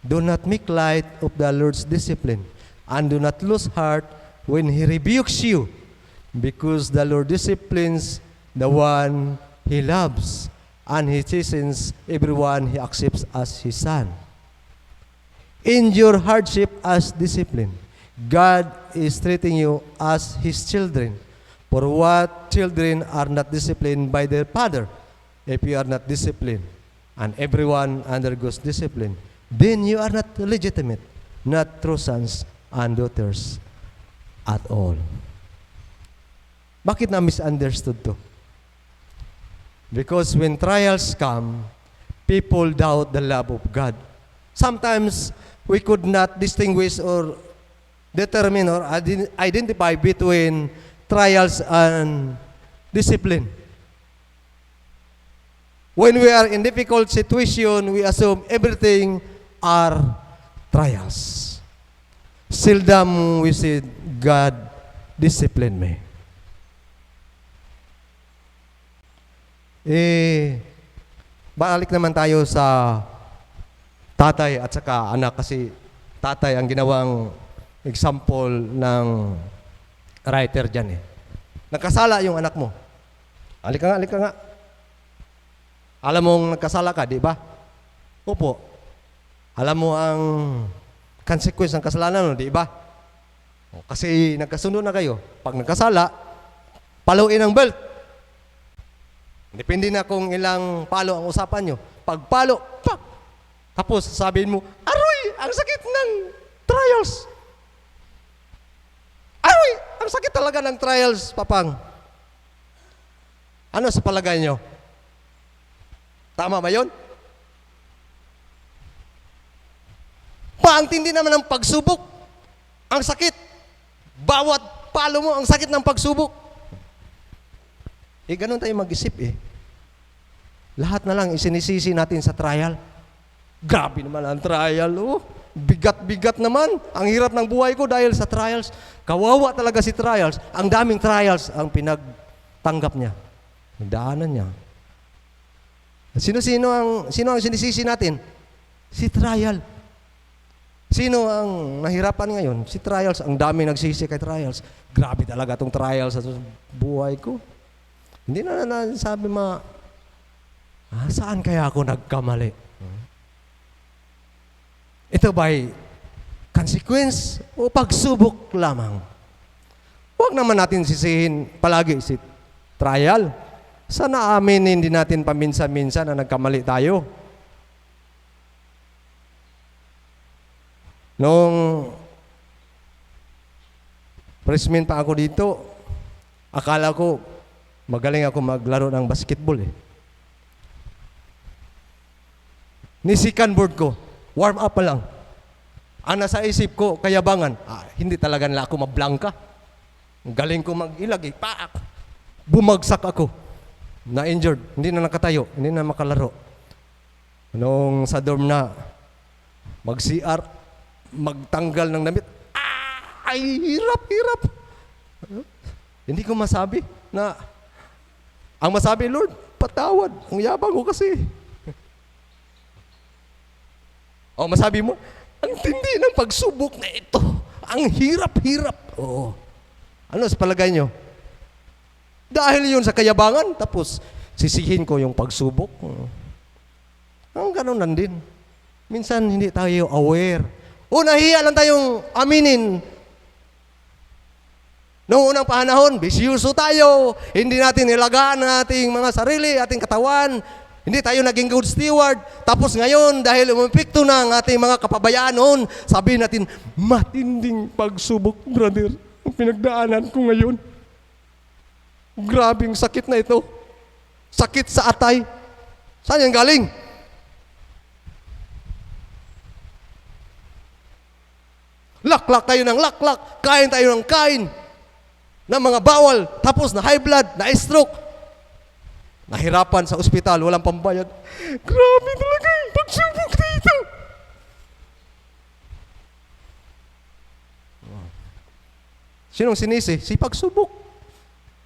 Speaker 2: do not make light of the Lord's discipline, and do not lose heart when He rebukes you, because the Lord disciplines the one He loves, and He chastens everyone He accepts as His son." Endure hardship as discipline. God is treating you as His children. For what children are not disciplined by their father? If you are not disciplined, and everyone undergoes discipline, then you are not legitimate, not true sons and daughters at all. Bakit na misunderstood to? Because when trials come, people doubt the love of God. Sometimes we could not distinguish or determine or identify between trials and discipline. When we are in difficult situation, we assume everything are trials. Seldom we say, God, discipline me. Balik naman tayo sa tatay at saka anak kasi tatay ang ginawang example ng writer dyan eh. Nagkasala yung anak mo. Halika nga. Alam mong nagkasala ka, di ba? Opo. Alam mo ang consequence ng kasalanan mo, di ba? Kasi nagkasunod na kayo. Pag nagkasala, paluin ang belt. Depende na kung ilang palo ang usapan nyo. Pag palo, pak! Tapos sabihin mo, aroy, ang sakit ng trials. Aroy, ang sakit talaga ng trials, papang. Ano sa palagay nyo? Tama ba yun? Ang tindi naman ng pagsubok. Ang sakit. Bawat palo mo, ang sakit ng pagsubok. Ganun tayo mag-isip eh. Lahat na lang isinisisi natin sa trial. Grabe naman ang trial. Oh, bigat-bigat naman. Ang hirap ng buhay ko dahil sa trials. Kawawa talaga si trials. Ang daming trials ang pinagtanggap niya. Nagdaanan niya. Sino ang sinisisi natin? Si trial. Sino ang nahirapan ngayon? Si trials. Ang dami nagsisi kay trials. Grabe talaga itong trials sa buhay ko. Hindi na sabi saan kaya ako nagkamali? Ito ba'y consequence o pagsubok lamang? Huwag naman natin sisihin palagi si trial. Sana aminin din natin paminsan-minsan na nagkamali tayo. Nung freshman pa ako dito, akala ko magaling ako maglaro ng basketball eh. Nisikan board ko, warm up pa lang. Ang nasa isip ko, kayabangan, hindi talaga nila ako mablangka. Galing ko mag-ilag eh, paak. Bumagsak ako. Na-injured, hindi na nakatayo, hindi na makalaro. Nung sa dorm na, mag-CR, magtanggal ng damit, ay, hirap. Hindi ko masabi na, ang masabi, Lord, patawad. Ang yabang ko kasi. O, masabi mo, ang tindi ng pagsubok na ito. Ang hirap-hirap. Oo. Ano sa palagay nyo? Dahil yun sa kayabangan, tapos sisihin ko yung pagsubok. Ang ganun lang din. Minsan hindi tayo aware. O nahiya lang tayong aminin. Noong unang panahon, bisyoso tayo. Hindi natin ilagaan ang ating mga sarili, ating katawan. Hindi tayo naging good steward. Tapos ngayon, dahil umipikto na ang ating mga kapabayaan noon, sabihin natin, matinding pagsubok, brother, ang pinagdaanan ko ngayon. Grabing sakit na ito. Sakit sa atay. Saan yan galing? Laklak tayo ng laklak. Kain tayo ng kain. Ng mga bawal. Tapos na high blood, na stroke. Nahirapan sa ospital, walang pambayad. Grabe talaga yung pagsubok dito. Sinong sinisi? Si pagsubok.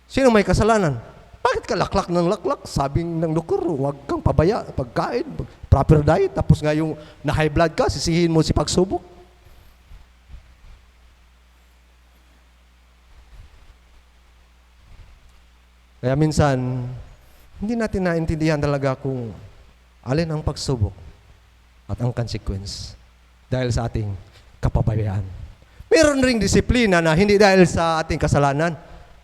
Speaker 2: Sinong may kasalanan? Bakit ka laklak ng laklak? Sabing ng doktor, huwag kang pabaya, pagkain, proper diet, tapos nga yung na-high blood ka, sisihin mo si pagsubok. Kaya minsan, hindi natin naintindihan talaga kung alin ang pagsubok at ang consequence dahil sa ating kapabayaan. Meron ring disiplina na hindi dahil sa ating kasalanan.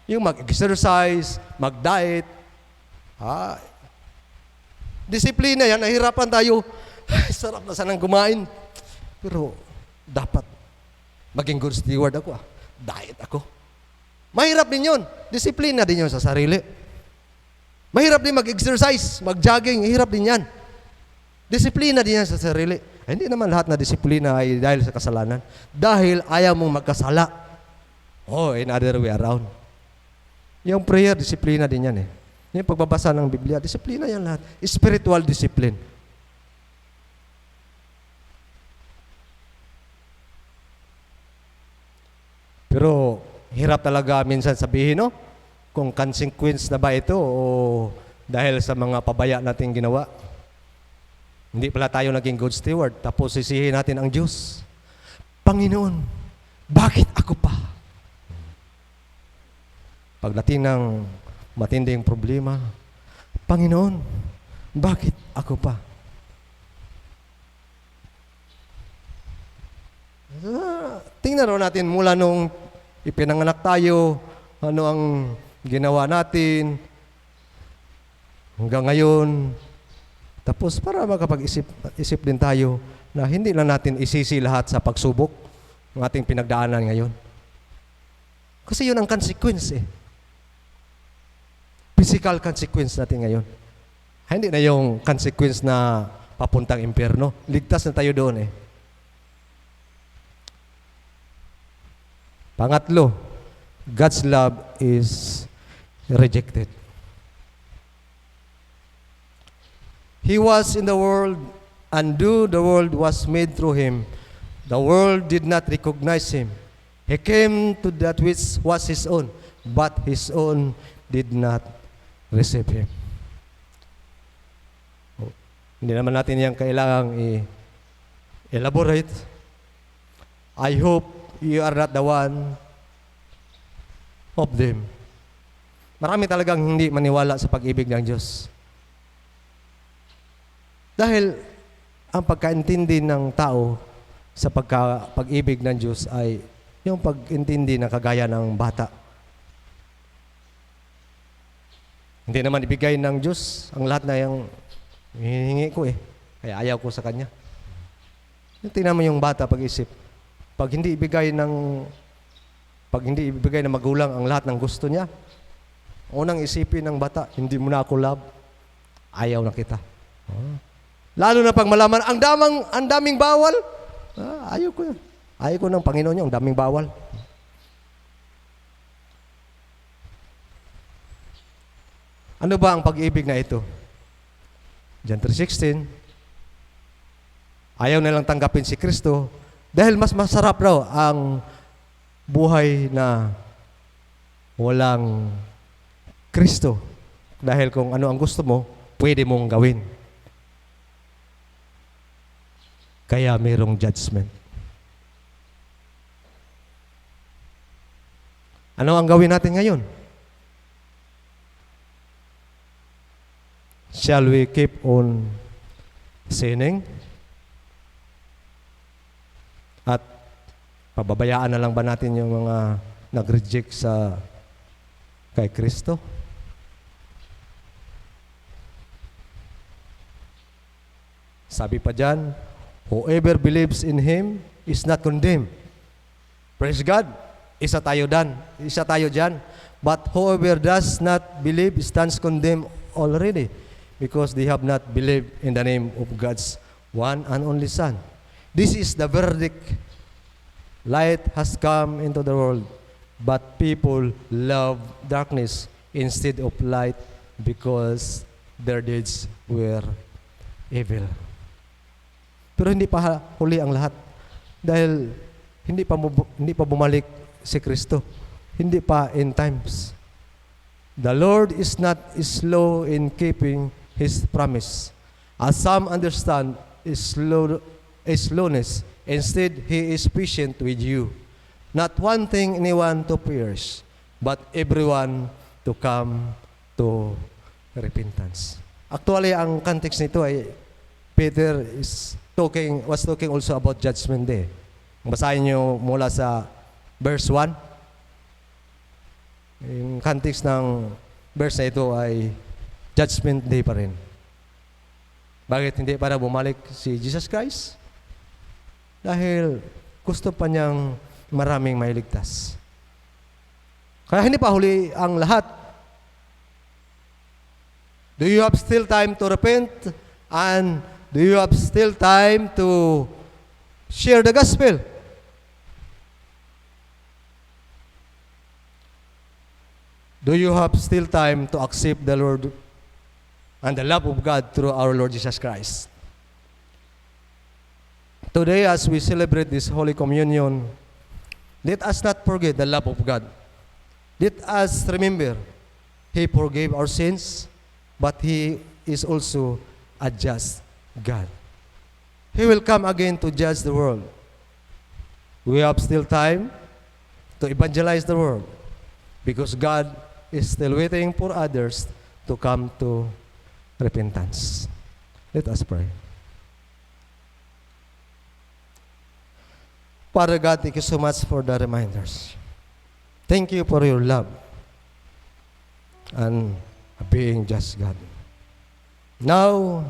Speaker 2: Yung mag-exercise, mag-diet. Disiplina yan, nahirapan tayo. Ay, sarap na sanang kumain. Pero dapat maging good steward ako. Mag-diet ako. Mahirap din yun. Disiplina din yun sa sarili. Mahirap din mag-exercise, mag-jogging. Hirap din yan. Disiplina din yan sa sarili. Ay, hindi naman lahat na disiplina ay dahil sa kasalanan. Dahil ayaw mong magkasala. In other way around. Yung prayer, disiplina din yan eh. Yung pagbabasa ng Biblia, disiplina yan lahat. Spiritual discipline. Pero hirap talaga minsan sabihin, no? Kung consequence na ba ito o dahil sa mga pabaya nating ginawa. Hindi pala tayo naging good steward. Tapos sisihin natin ang Diyos. Panginoon, bakit ako pa? Pagdating ng matinding problema, Panginoon, bakit ako pa? Tingnan rin natin mula nung ipinanganak tayo, ano ang ginawa natin hanggang ngayon. Tapos para makapag-isip din tayo na hindi lang natin isisi lahat sa pagsubok ng ating pinagdaanan ngayon. Kasi yun ang consequence eh. Physical consequence natin ngayon. Hindi na yung consequence na papuntang impyerno. Ligtas na tayo doon eh. Pangatlo, God's love is rejected. He was in the world, and though the world was made through Him, the world did not recognize Him. He came to that which was His own, but His own did not receive Him. Hindi naman natin yan kailangang i-elaborate. I hope you are not the one of them. Marami talagang hindi maniwala sa pag-ibig ng Diyos. Dahil ang pagkaintindi ng tao sa pag-ibig ng Diyos ay yung pag-intindi ng kagaya ng bata. Hindi naman ibigay ng Diyos ang lahat na yung hinihingi ko eh. Kaya ayaw ko sa Kanya. Tingnan mo yung bata pag-isip. Pag hindi ibigay ng magulang ang lahat ng gusto niya, unang isipin ng bata, hindi mo na ako love, ayaw na kita. Lalo na pag malaman, ang daming bawal, ayaw ko yan. Ayaw ko ng Panginoon niya, ang daming bawal. Ano ba ang pag-ibig na ito? John 3:16, ayaw nilang tanggapin si Kristo dahil mas masarap raw ang buhay na walang Kristo. Dahil kung ano ang gusto mo, pwede mong gawin. Kaya mayroong judgment. Ano ang gawin natin ngayon? Shall we keep on sinning? At pababayaan na lang ba natin yung mga nag-reject kay Kristo? Sabi pa dyan, whoever believes in Him is not condemned. Praise God. Isa tayo dyan. But whoever does not believe stands condemned already, because they have not believed in the name of God's one and only Son. This is the verdict. Light has come into the world, but people love darkness instead of light because their deeds were evil. Pero hindi pa huli ang lahat. Dahil hindi pa bumalik si Kristo. Hindi pa in times. The Lord is not slow in keeping His promise. As some understand slowness, instead He is patient with you, not wanting anyone to perish, but everyone to come to repentance. Actually, ang context nito ay Peter was talking also about Judgment Day. Basahin niyo mula sa verse 1. Yung context ng verse na ito ay Judgment Day pa rin. Bakit hindi para bumalik si Jesus Christ? Dahil gusto pa niyang maraming mailigtas. Kaya hindi pa huli ang lahat. Do you have still time to repent? And do you have still time to share the gospel? Do you have still time to accept the Lord and the love of God through our Lord Jesus Christ? Today, as we celebrate this Holy Communion, let us not forget the love of God. Let us remember, He forgave our sins, but He is also a just God. He will come again to judge the world. We have still time to evangelize the world because God is still waiting for others to come to repentance. Let us pray. Father God, thank you so much for the reminders. Thank you for your love and being just God. Now,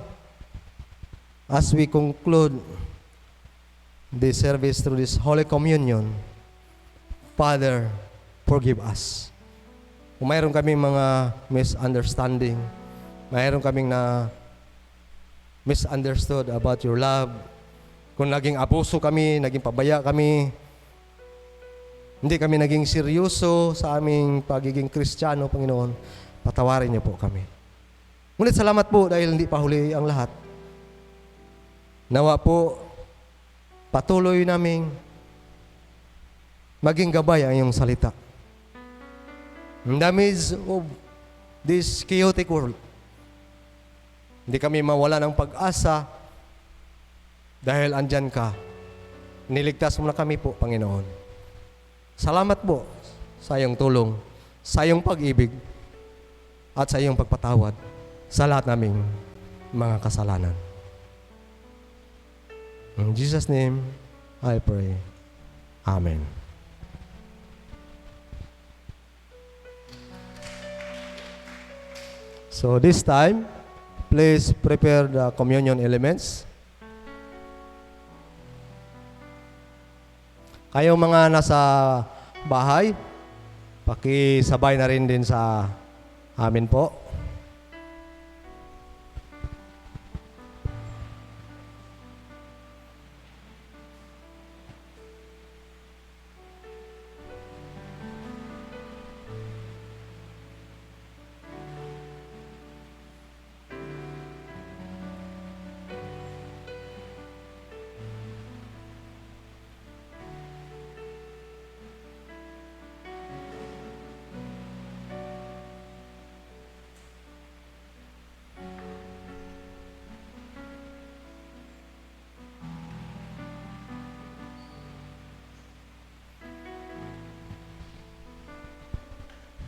Speaker 2: as we conclude this service through this Holy Communion, Father, forgive us. Kung mayroon kaming mga misunderstanding, mayroon kaming na misunderstood about your love, kung naging abuso kami, naging pabaya kami, hindi kami naging seryoso sa aming pagiging Kristiyano, Panginoon, patawarin niyo po kami. Ngunit salamat po dahil hindi pa huli ang lahat. Nawa po, patuloy naming maging gabay ang iyong salita. In the midst of this chaotic world, hindi kami mawala ng pag-asa dahil andyan ka. Niligtas mo na kami po, Panginoon. Salamat po sa iyong tulong, sa iyong pag-ibig, at sa iyong pagpatawad sa lahat naming mga kasalanan. In Jesus' name, I pray. Amen. So this time, please prepare the communion elements. Kayong mga nasa bahay, pakisabay na rin din sa amin po.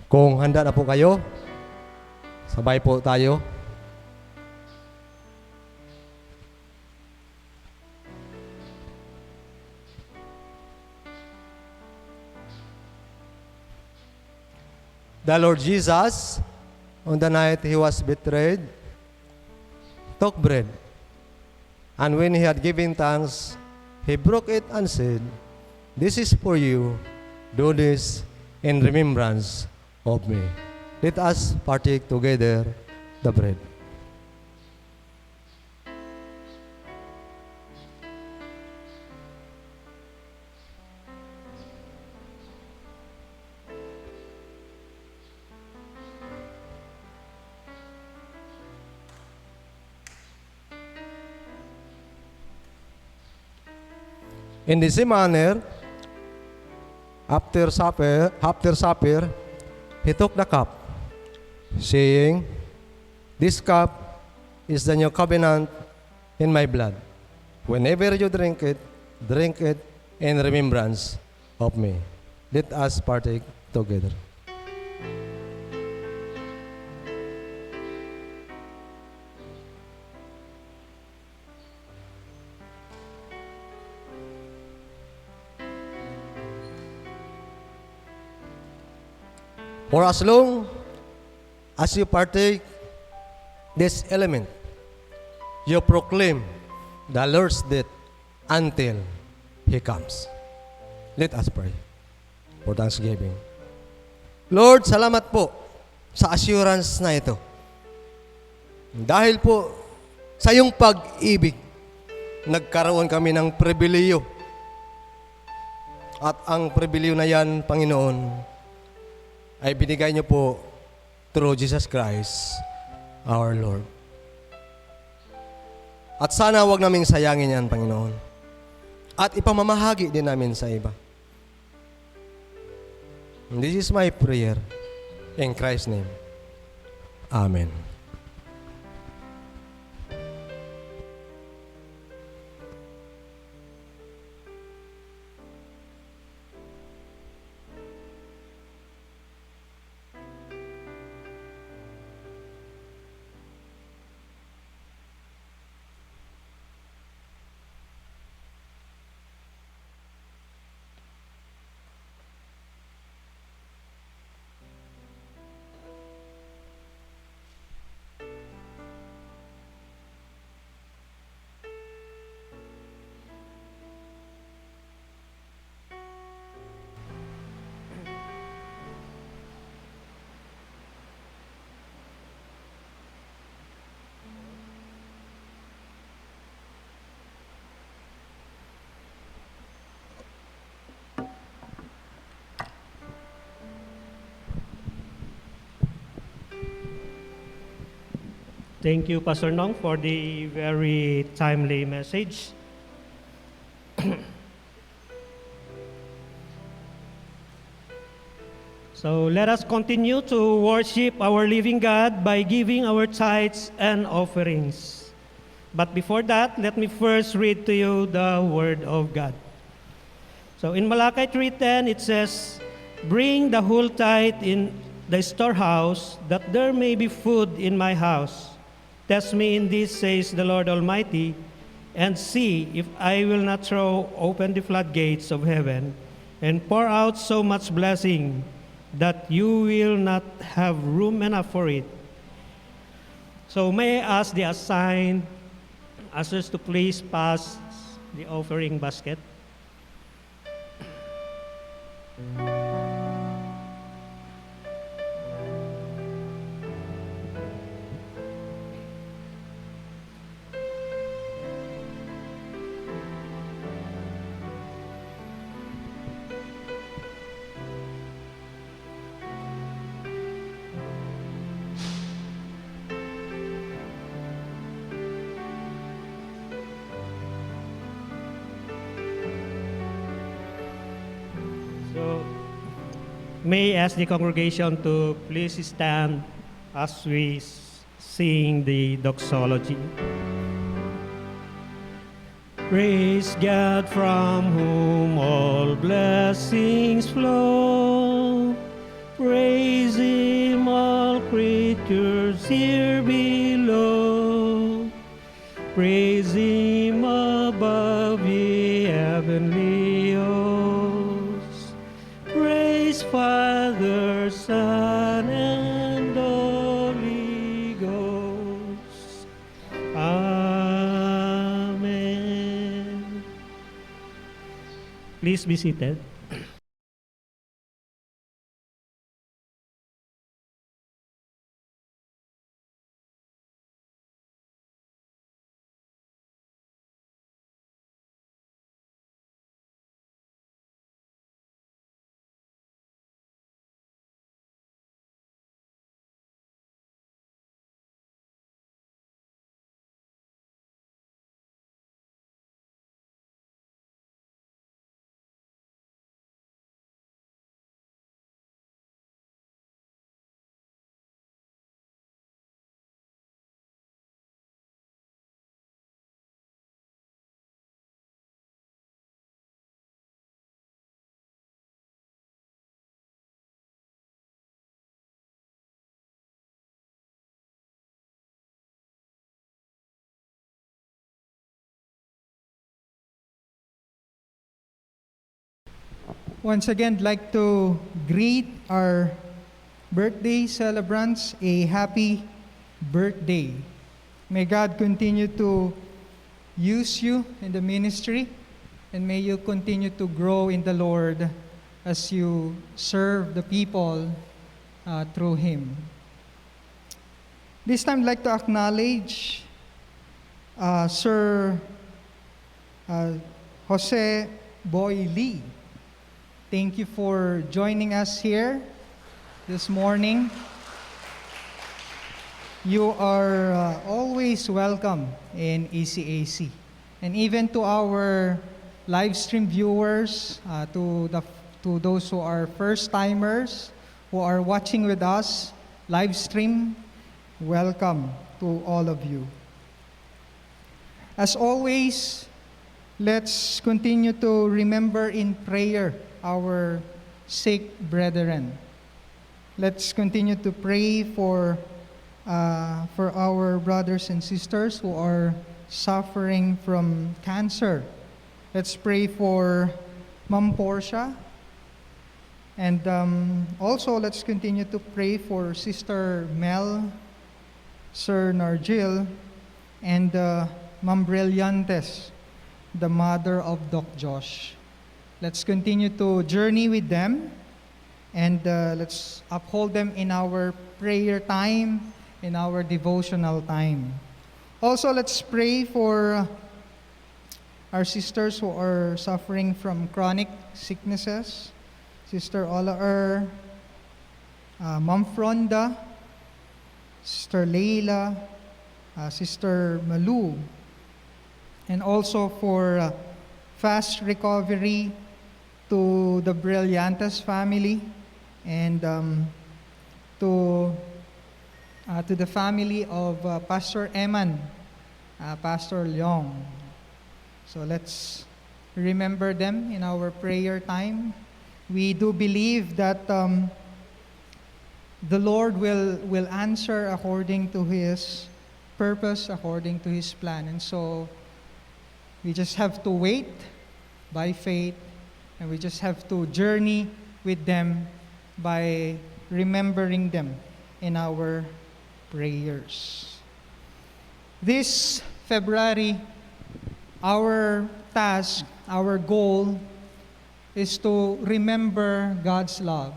Speaker 2: Kung handa na po kayo, sabay po tayo. The Lord Jesus, on the night He was betrayed, took bread. And when He had given thanks, He broke it and said, "This is for you. Do this in remembrance of me." Let us partake together the bread. In the same manner, after supper, He took the cup, saying, "This cup is the new covenant in my blood. Whenever you drink it in remembrance of me." Let us partake together. For as long as you partake this element, you proclaim the Lord's death until He comes. Let us pray for thanksgiving. Lord, salamat po sa assurance na ito. Dahil po sa iyong pag-ibig, nagkaroon kami ng pribiliyo. At ang pribiliyo na yan, Panginoon, ay binigay niyo po through Jesus Christ, our Lord. At sana wag naming sayangin yan, Panginoon. At ipamamahagi din namin sa iba. This is my prayer. In Christ's name. Amen.
Speaker 3: Thank you, Pastor Nong, for the very timely message. So let us continue to worship our living God by giving our tithes and offerings. But before that, let me first read to you the Word of God. So in Malachi 3:10, it says, "Bring the whole tithe in the storehouse, that there may be food in my house. Test me in this, says the Lord Almighty, and see if I will not throw open the floodgates of heaven and pour out so much blessing that you will not have room enough for it." So may I ask the assigned ushers to please pass the offering basket. So, may I ask the congregation to please stand as we sing the doxology. Praise God from whom all blessings flow. Praise Him, all creatures here below. Praise Him above, ye heavenly hosts. Praise Father, Son, and Holy Ghost. Amen. Please be seated.
Speaker 4: Once again, I'd like to greet our birthday celebrants a happy birthday. May God continue to use you in the ministry, and may you continue to grow in the Lord as you serve the people through Him. This time, I'd like to acknowledge Sir Jose Boy Lee. Thank you for joining us here this morning. You are always welcome in ECAC. And even to our live stream viewers, to those who are first-timers, who are watching with us, live stream, welcome to all of you. As always, let's continue to remember in prayer our sick brethren. Let's continue to pray for our brothers and sisters who are suffering from cancer. Let's pray for Ma'am Portia. And also, let's continue to pray for Sister Mel, Sir Nargil, and Ma'am Brillantes, the mother of Doc Josh. Let's continue to journey with them, and let's uphold them in our prayer time, in our devotional time. Also, let's pray for our sisters who are suffering from chronic sicknesses. Sister Olaer, Ma'am Fronda, Sister Leila, Sister Malu, and also for fast recovery to the Brillantes family, and to the family of Pastor Eman, Pastor Leong. So let's remember them in our prayer time. We do believe that the Lord will answer according to His purpose, according to His plan. And so we just have to wait by faith, and we just have to journey with them by remembering them in our prayers. This February, our task, our goal is to remember God's love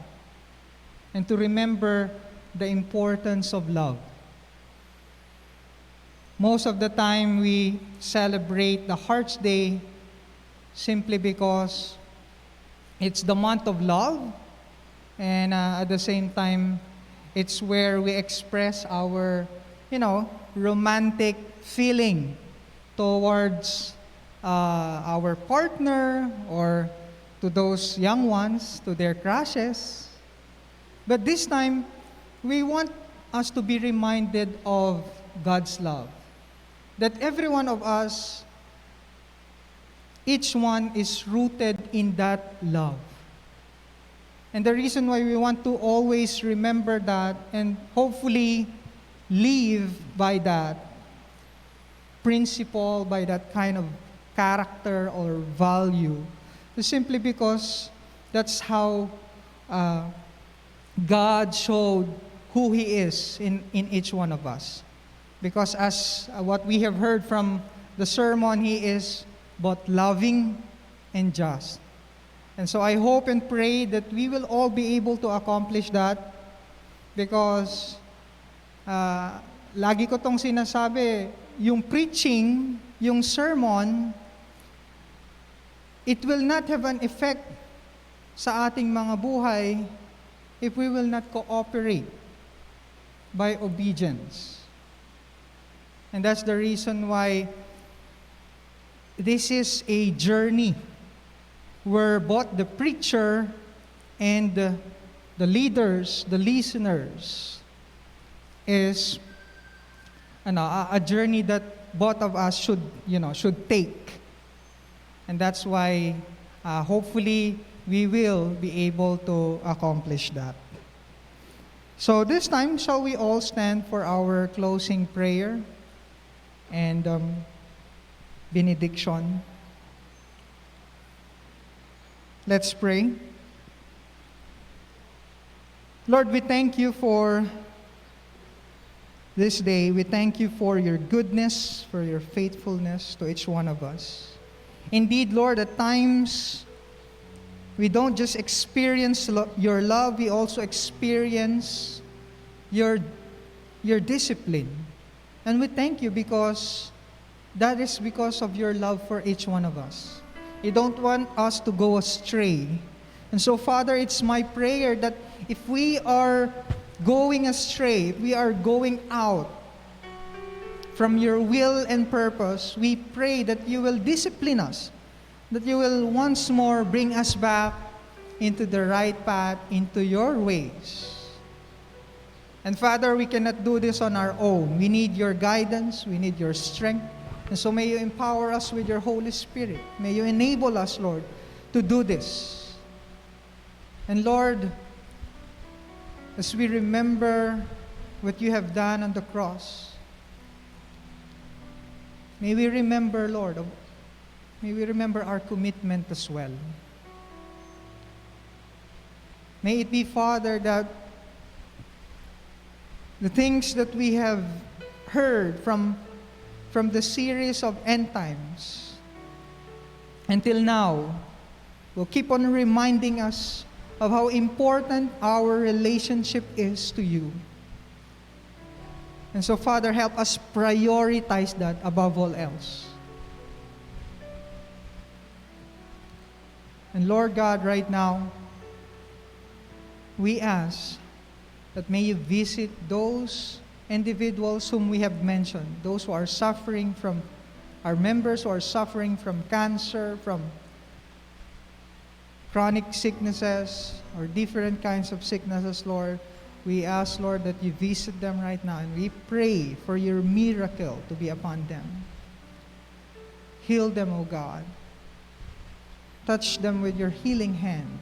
Speaker 4: and to remember the importance of love. Most of the time, we celebrate the Heart's Day simply because it's the month of love, and at the same time, it's where we express our, romantic feeling towards our partner or to those young ones, to their crushes. But this time, we want us to be reminded of God's love. That every one of us, each one is rooted in that love. And the reason why we want to always remember that and hopefully live by that principle, by that kind of character or value, is simply because that's how God showed who He is in each one of us. Because as what we have heard from the sermon, He is both loving and just. And so I hope and pray that we will all be able to accomplish that, because lagi ko tong sinasabi, yung preaching, yung sermon, it will not have an effect sa ating mga buhay if we will not cooperate by obedience. And that's the reason why this is a journey where both the preacher and the leaders, the listeners, is a journey that both of us should take. And that's why hopefully we will be able to accomplish that. So this time, shall we all stand for our closing prayer and benediction? Let's pray. Lord, we thank You for this day. We thank You for Your goodness, for Your faithfulness to each one of us. Indeed, Lord, at times We don't just experience your love, we also experience your discipline. And we thank you because that is because of your love for each one of us. You don't want us to go astray. And so, Father, it's my prayer that if we are going astray, if we are going out from your will and purpose, we pray that you will discipline us, that you will once more bring us back into the right path, into your ways. And Father, we cannot do this on our own. We need your guidance, we need your strength. And so may you empower us with your Holy Spirit. May you enable us, Lord, to do this. And Lord, as we remember what you have done on the cross, may we remember, Lord, may we remember our commitment as well. May it be, Father, that the things that we have heard from the series of end times until now will keep on reminding us of how important our relationship is to you. And so, Father, help us prioritize that above all else. And Lord God, right now, we ask that may you visit those individuals whom we have mentioned, those who are suffering from, our members who are suffering from cancer, from chronic sicknesses, or different kinds of sicknesses, Lord. We ask, Lord, that you visit them right now, and we pray for your miracle to be upon them. Heal them, O God. Touch them with your healing hand.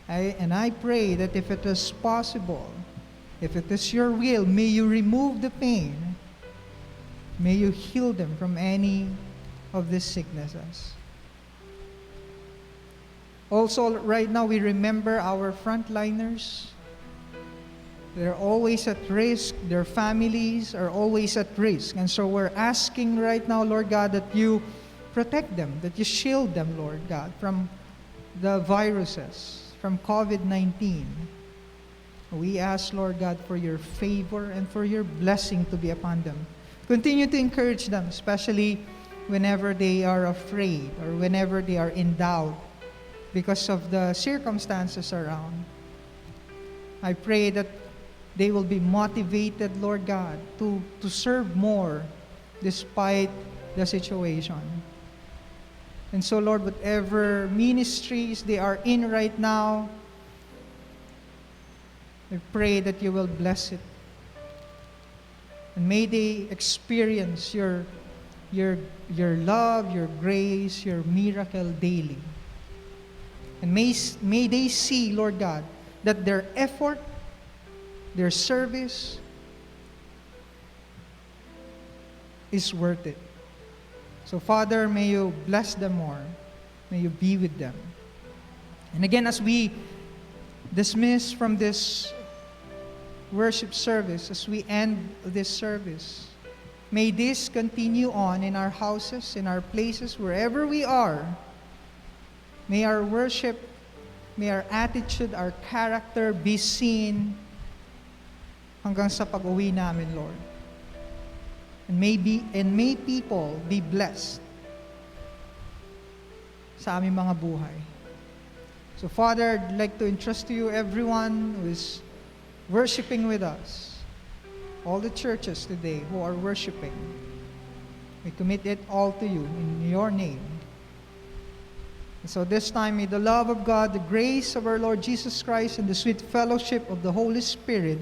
Speaker 4: I pray that if it is possible, if it is your will, may you remove the pain. May you heal them from any of these sicknesses. Also, right now, we remember our frontliners. They're always at risk. Their families are always at risk. And so we're asking right now, Lord God, that you protect them, that you shield them, Lord God, from the viruses, from COVID-19. We ask, Lord God, for your favor and for your blessing to be upon them. Continue to encourage them, especially whenever they are afraid or whenever they are in doubt because of the circumstances around. I pray that they will be motivated, Lord God, to serve more despite the situation. And so, Lord, whatever ministries they are in right now, I pray that you will bless it. And may they experience your love, your grace, your miracle daily. And may they see, Lord God, that their effort, their service is worth it. So, Father, may you bless them more. May you be with them. And again, as we dismiss from this worship service, as we end this service, may this continue on in our houses, in our places, wherever we are. May our worship, may our attitude, our character be seen hanggang sa pag-uwi namin, Lord. And may people be blessed sa aming mga buhay. So, Father, I'd like to entrust to you everyone who is worshiping with us, all the churches today who are worshiping. We commit it all to you in your name. And so this time, may the love of God, the grace of our Lord Jesus Christ, and the sweet fellowship of the Holy Spirit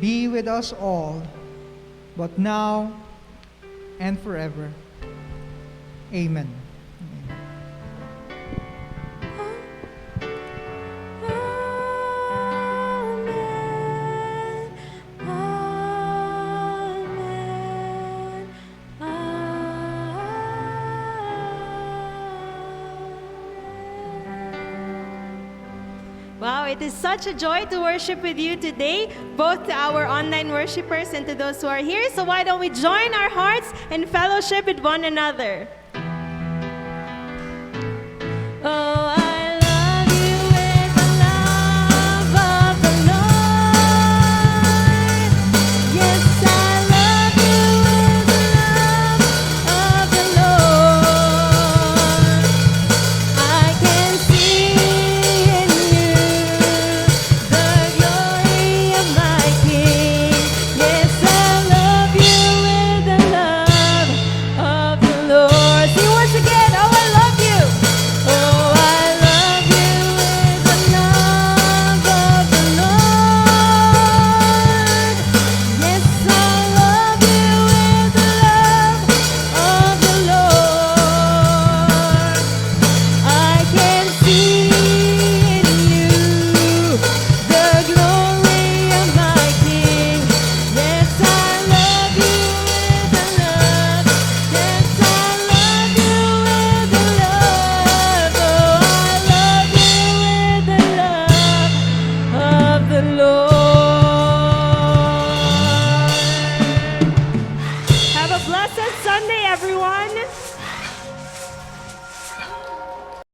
Speaker 4: be with us all, but now and forever. Amen.
Speaker 1: Wow, it is such a joy to worship with you today, both to our online worshipers and to those who are here. So why don't we join our hearts and fellowship with one another?